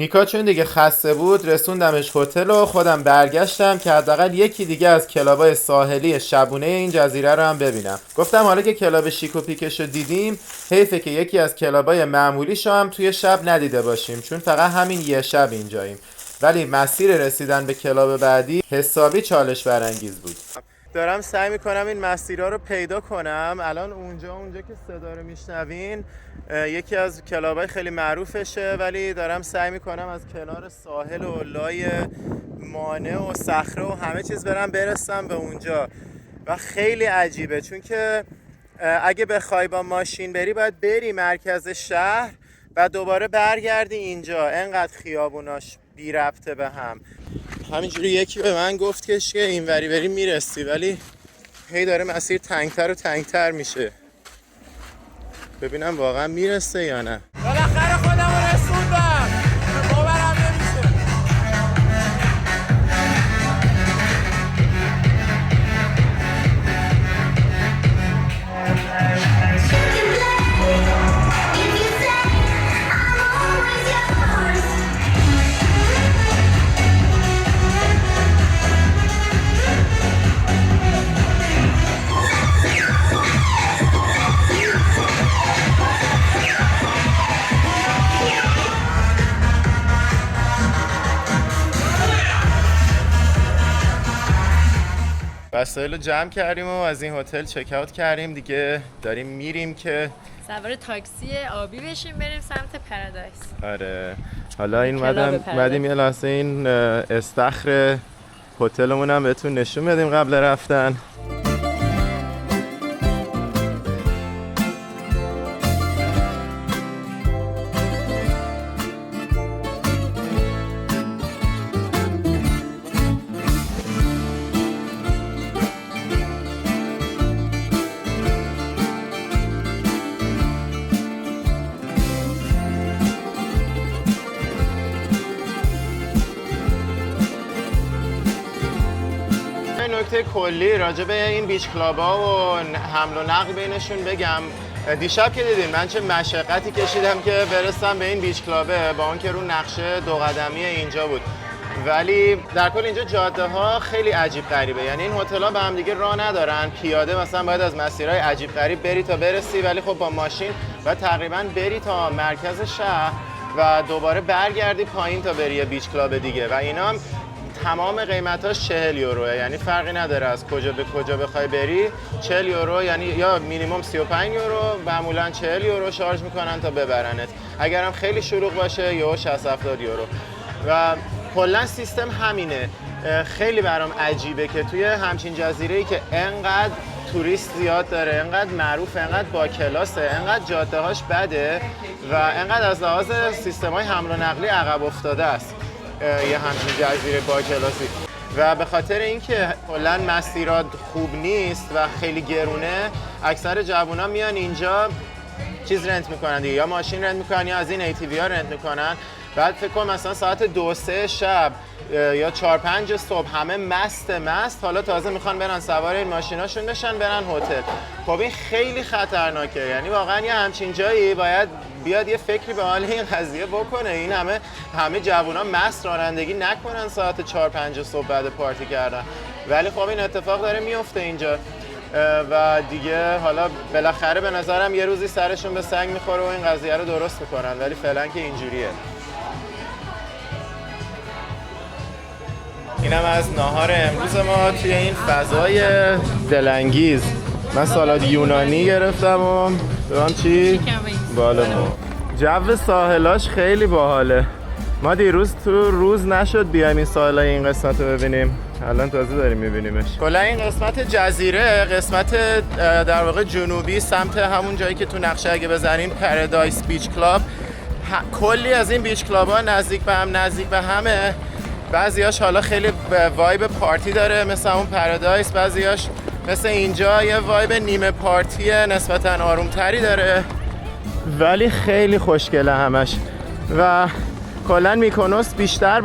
Speaker 1: میکا چون دیگه خسته بود رسوندمش هتل و خودم برگشتم که حداقل یکی دیگه از کلابای ساحلی شبونه این جزیره رو هم ببینم. گفتم حالا که کلاب شیک و پیکش رو دیدیم حیفه که یکی از کلابای معمولیشو هم توی شب ندیده باشیم، چون فقط همین یه شب اینجاییم. ولی مسیر رسیدن به کلاب بعدی حسابی چالش برانگیز بود. دارم سعی میکنم این مسیرها رو پیدا کنم. الان اونجا که صدا رو میشنوین یکی از کلابای خیلی معروفشه، ولی دارم سعی میکنم از کنار ساحل و لای مانع و صخره و همه چیز برسم به اونجا و خیلی عجیبه، چون که اگه بخوای با ماشین بری باید بری مرکز شهر و دوباره برگردی اینجا. انقدر خیابوناش بی ربطه به هم. همینجوری یکی به من گفت که این وری بری میرسی، ولی هی داره مسیر تنگتر و تنگتر میشه. ببینم واقعا میرسه یا نه. بالاخره خودمو رسوندم. باورم نمیشه. وسایل رو جمع کردیم و از این هتل چک اوت کردیم دیگه. داریم میریم که
Speaker 2: سوار تاکسی آبی بشیم بریم سمت پارادایس.
Speaker 1: آره حالا این مدیم یه لحظه این استخر هتلمون هم بهتون نشون بدیم قبل رفتن. نکته کلی راجع به این بیچ کلاب‌ها و حمل و نقل بینشون بگم. دیشب که دیدین من چه مشقتی کشیدم که برسم به این بیچ کلابه، با اون که رو نقشه 2 قدمی اینجا بود. ولی در کل اینجا جاده ها خیلی عجیب غریبه، یعنی این هتل‌ها به هم دیگه راه ندارن. پیاده مثلا باید از مسیرهای عجیب غریب بری تا برسی، ولی خب با ماشین باید تقریبا بری تا مرکز شهر و دوباره برگردی پایین تا بری بیچ کلاب دیگه. و اینا هم تمام قیمتاش 40 یوروه، یعنی فرقی نداره از کجا به کجا بخوای بری. 40 یورو یعنی یا مینیمم 35 یورو، معمولا 40 یورو شارژ میکنن تا ببرنت. اگرم خیلی شلوغ باشه یا 60-70 یورو. و کلا سیستم همینه. خیلی برام عجیبه که توی همچین جزیره‌ای که انقدر توریست زیاد داره، انقدر معروفه، انقدر با کلاسه، انقدر جاده‌هاش بده و انقدر از لحاظ سیستم‌های حمل و نقلی عقب افتاده است یه همچین جزیره با کلاسی. و به خاطر اینکه کلا مسیرات خوب نیست و خیلی گرونه، اکثر جوونا میان اینجا چیز رنت میکنن دیگه، یا ماشین رنت میکنن یا از این ATV ها رنت میکنن. بعد فکر کنم مثلا ساعت 2-3 شب یا 4-5 صبح همه مست حالا تازه میخوان برن سوار این ماشیناشون بشن برن هتل. خب این خیلی خطرناکه، یعنی واقعا یه همچین جایی باید بیاد یه فکری به حال این قضیه بکنه. این همه جوونا مست رانندگی نکنن ساعت 4-5 صبح بعد پارتی کردن. ولی خب این اتفاق داره میفته اینجا و دیگه حالا بالاخره به نظرم یه روزی سرشون به سنگ میخوره و این قضیه رو درست میکنن، ولی فعلا که اینجوریه. اینم از ناهار امروز ما توی این فضای دلانگیز. من سالاد یونانی گرفتم و برام چی؟ بالا جو ساحلاش خیلی باحاله. ما دیروز تو روز نشد بیایم این ساحلای این قسمت رو ببینیم، الان تازه داریم میبینیمش. کلا این قسمت جزیره قسمت در واقع جنوبی سمت همون جایی که تو نقشه اگه بزنین پارادایس بیچ کلاب. کلی از این بیچ کلاب ها نزدیک به همه. بعضیاش حالا خیلی وایب پارتی داره مثل اون پارادایس، بعضیاش مثل اینجا یه وایب نیمه پارتی نسبتاً آرومتری داره، ولی خیلی خوشگله همش. و کلا میکونوس بیشتر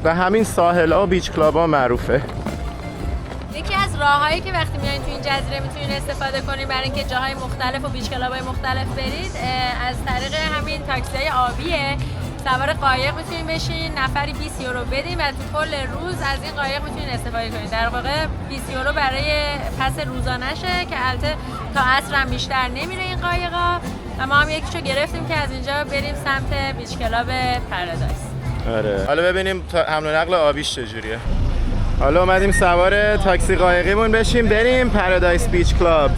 Speaker 1: به همین ساحل‌ها و بیچ کلاب‌ها معروفه.
Speaker 2: یکی از راههایی که وقتی میایین تو این جزیره میتونین استفاده کنین برای اینکه جاهای مختلف و بیچ کلاب‌های مختلف برید از طریق همین تاکسی‌های آبیه سوار قایق میتونین بشین، نفری 20 یورو بدین و تو کل روز از این قایق میتونین استفاده کنین. در واقع 20 یورو برای پس روزانشه که البته تا عصر هم بیشتر نمیره این قایقا و ما هم یکیشو گرفتیم که از اینجا بریم سمت بیچ کلاب پارادایس.
Speaker 1: آره حالا ببینیم حمل و نقل آبیش چجوریه. حالا اومدیم سوار تاکسی قایقیمون بشیم بریم پارادایس بیچ کلاب.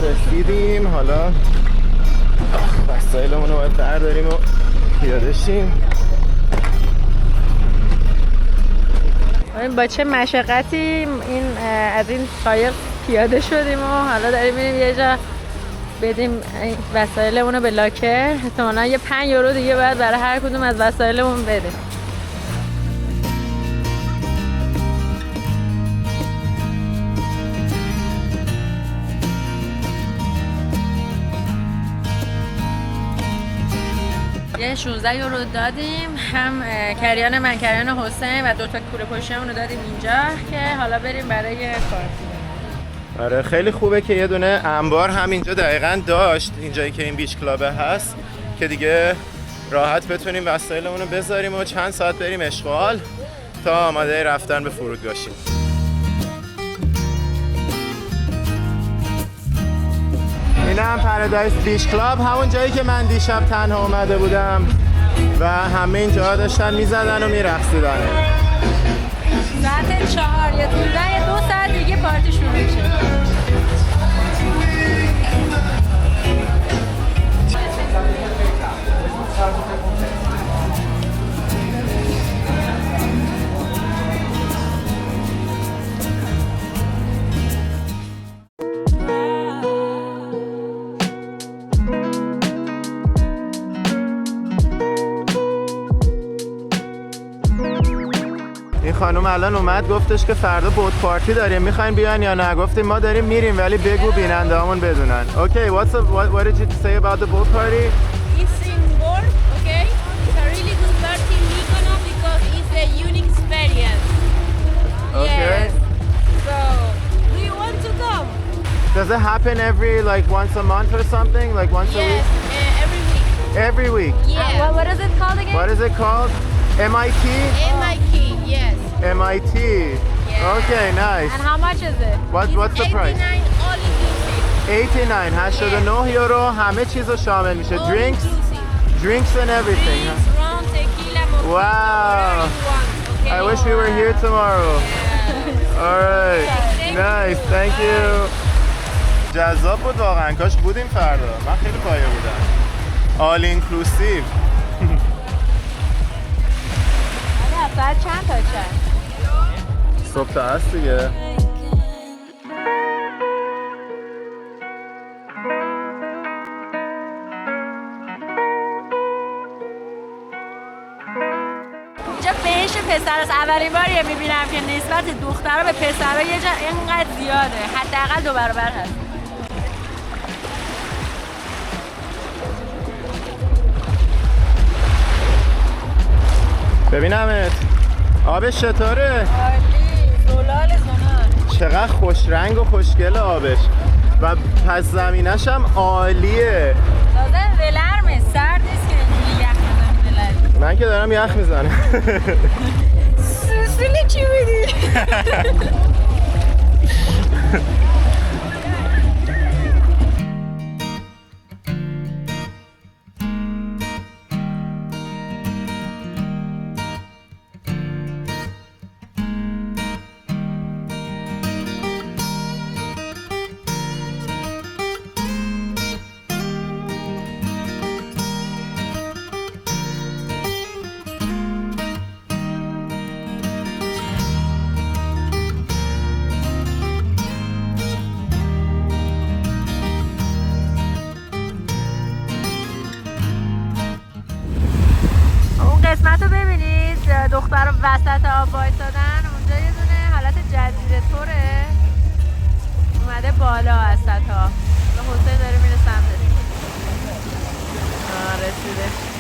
Speaker 1: رسیدیم حالا وسایلمون رو باید برداریم و پیاده شیم.
Speaker 2: با چه مشقتی این از این قایق پیاده شدیم و حالا داریم میریم یه جا بدیم وسایلمون رو به لاکر. احتمالاً یه 5 یورو دیگه باید برای هر کدوم از وسایلمون بدیم. یه 16 یورو دادیم، هم کریان من کریان حسین و 2 تا کوره پشتمون رو دادیم اینجا که حالا بریم برای کار.
Speaker 1: آره خیلی خوبه که یه دونه انبار هم اینجا دقیقاً داشت، اینجایی که این بیچ کلابه هست که دیگه راحت بتونیم وسایلمون رو بذاریم و چند ساعت بریم اشغال تا آماده رفتن به فرودگاه شیم. اینم پارادایس بیچ کلاب، همون جایی که من دیشب تنها اومده بودم و همه اینجا داشتن میزدن و میرقصیدن.
Speaker 2: ساعت 4 یا 15 یا 2 ساعت دیگه پارتی شروع میشه.
Speaker 1: خانم الان اومد گفتش که فردا بوت پارتی داریم، میخواین بیان یا نه؟ گفتیم ما داریم میریم ولی بگو بیننده همون بدونن. Okay, what did you say about the boat party?
Speaker 13: It's in Born, okay? It's a really good party in Mykonos because it's a unique experience.
Speaker 1: Okay.
Speaker 13: Yes. So, do you want to come?
Speaker 1: Does it happen every like once a month or something? Like once a week?
Speaker 13: Yes, every week.
Speaker 1: Every week?
Speaker 13: Yeah.
Speaker 2: What is it called again?
Speaker 1: What is it called? MIT?
Speaker 13: MIT, yes.
Speaker 1: MIT.
Speaker 13: Yeah.
Speaker 1: Okay, nice.
Speaker 2: And how much is it?
Speaker 1: What's the price?
Speaker 13: 89 all inclusive.
Speaker 1: 89. 89 یورو همه چیزو شامل میشه.
Speaker 13: All
Speaker 1: Drinks?
Speaker 13: inclusive.
Speaker 1: Drinks and everything.
Speaker 13: Drinks, rum, tequila, mojito,
Speaker 1: Wow.
Speaker 13: whatever you want, okay?
Speaker 1: I wish we were here tomorrow.
Speaker 13: Yeah.
Speaker 1: All right. Nice. Thank you. جذاب بود واقعا، کاش بودیم فردا. من خیلی پایه بودم. All inclusive.
Speaker 2: ساعت چند تا چند؟
Speaker 1: صبح تا هست دیگه.
Speaker 2: اینجا بهش پسر است. اولین باریه میبینم که نسبت دخترها به پسرها یه جا اینقدر زیاده، حداقل 2 برابر هست.
Speaker 1: ببینمت آبش چطوره؟
Speaker 2: عالی، زلال زنان.
Speaker 1: چقدر خوش رنگ و خوشگل آبش و پس زمینش هم عالیه.
Speaker 2: تازه ولرمه، سرد نیست که اینجوری یخ بزنی.
Speaker 1: من که دارم یخ میزنم.
Speaker 2: سوسولی چی بودی؟ قسمت رو ببینید، دختر وسط آب وایسادن. اونجا یه دونه حالت جزیره طوره اومده بالا از سطح. حسین داره میره سمتش. رسیده.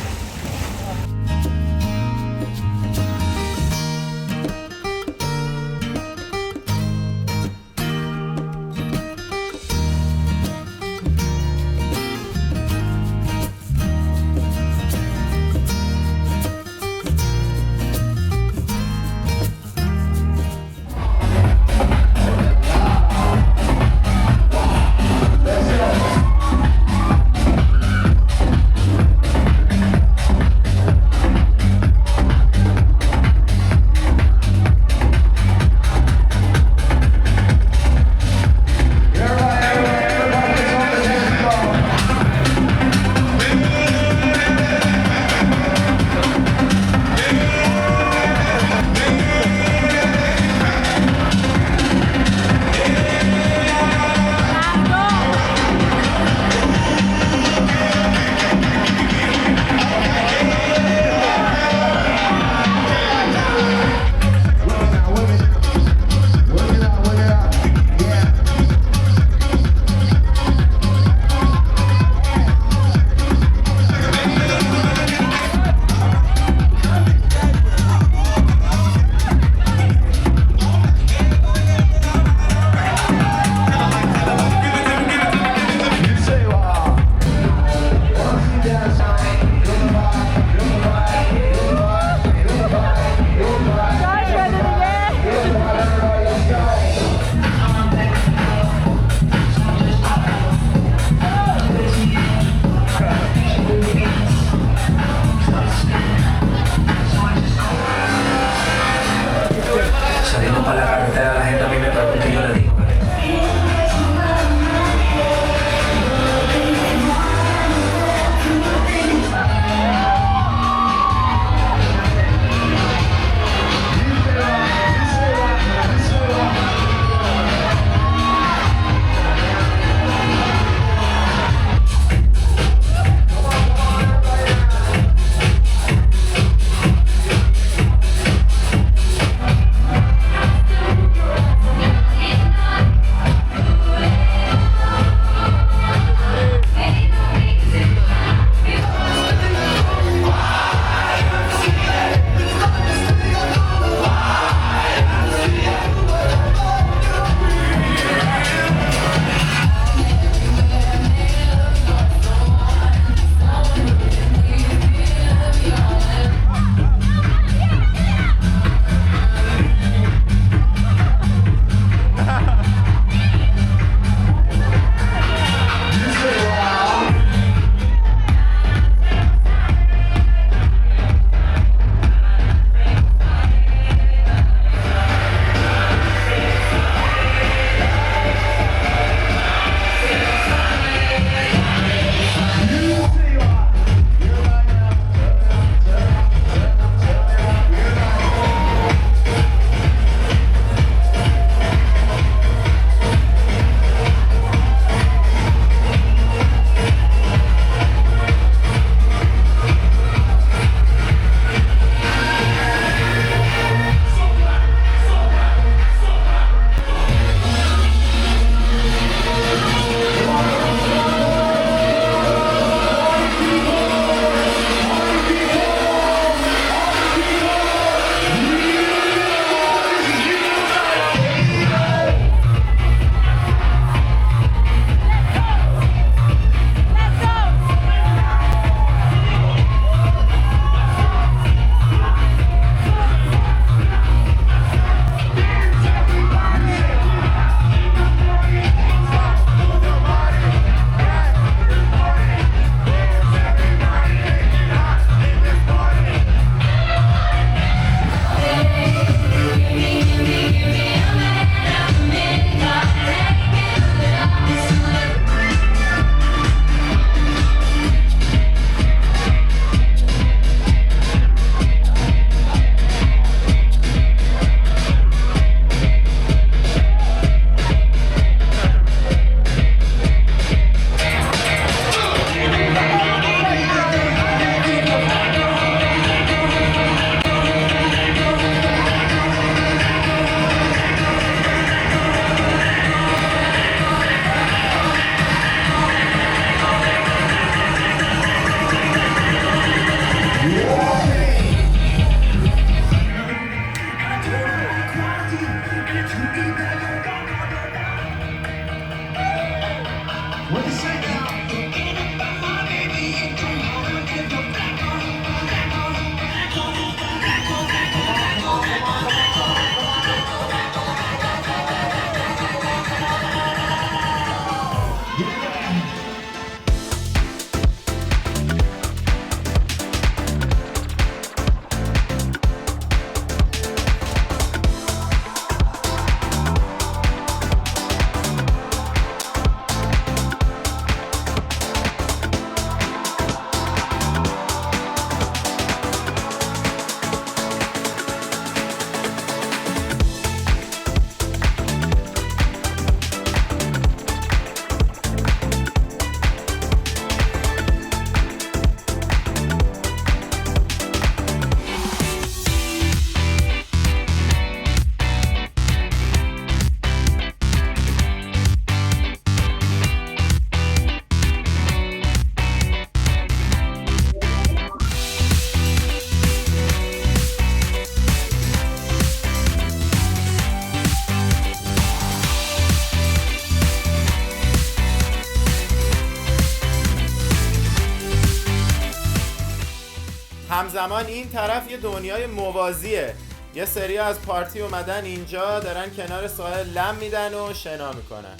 Speaker 1: همزمان این طرف یه دنیای موازیه، یه سری از پارتی اومدن اینجا دارن کنار ساحل لم میدن و شنا میکنن.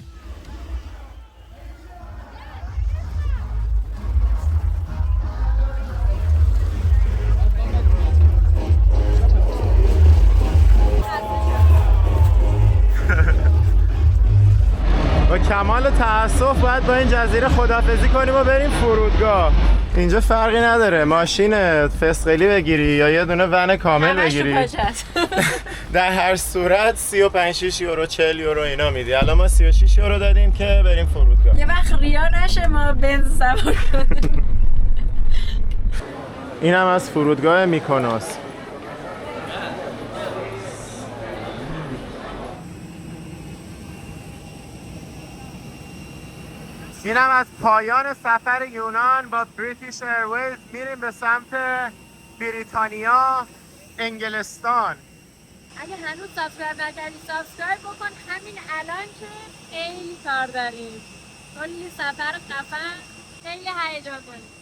Speaker 1: با کمال تأسف باید با این جزیره خداحافظی کنیم و بریم فرودگاه. اینجا فرقی نداره ماشین فسقلی بگیری یا یه دونه ون کامل بگیری، در هر صورت 35 یورو 40 یورو اینا میدی. الان ما 36 یورو دادیم که بریم فرودگاه.
Speaker 2: یه وقت ریا نشه ما بنز سوار کنیم.
Speaker 1: اینم از فرودگاه میکونوس. اینم از پایان سفر یونان با بریتیش ایرویز. میریم به سمت بریتانیا، انگلستان.
Speaker 13: اگه هنوز سابسکرایب نکردی سابسکرایب بکن همین الان که خیلی کار داریم. کلی سفر خفن، خیلی هیجان کنیم.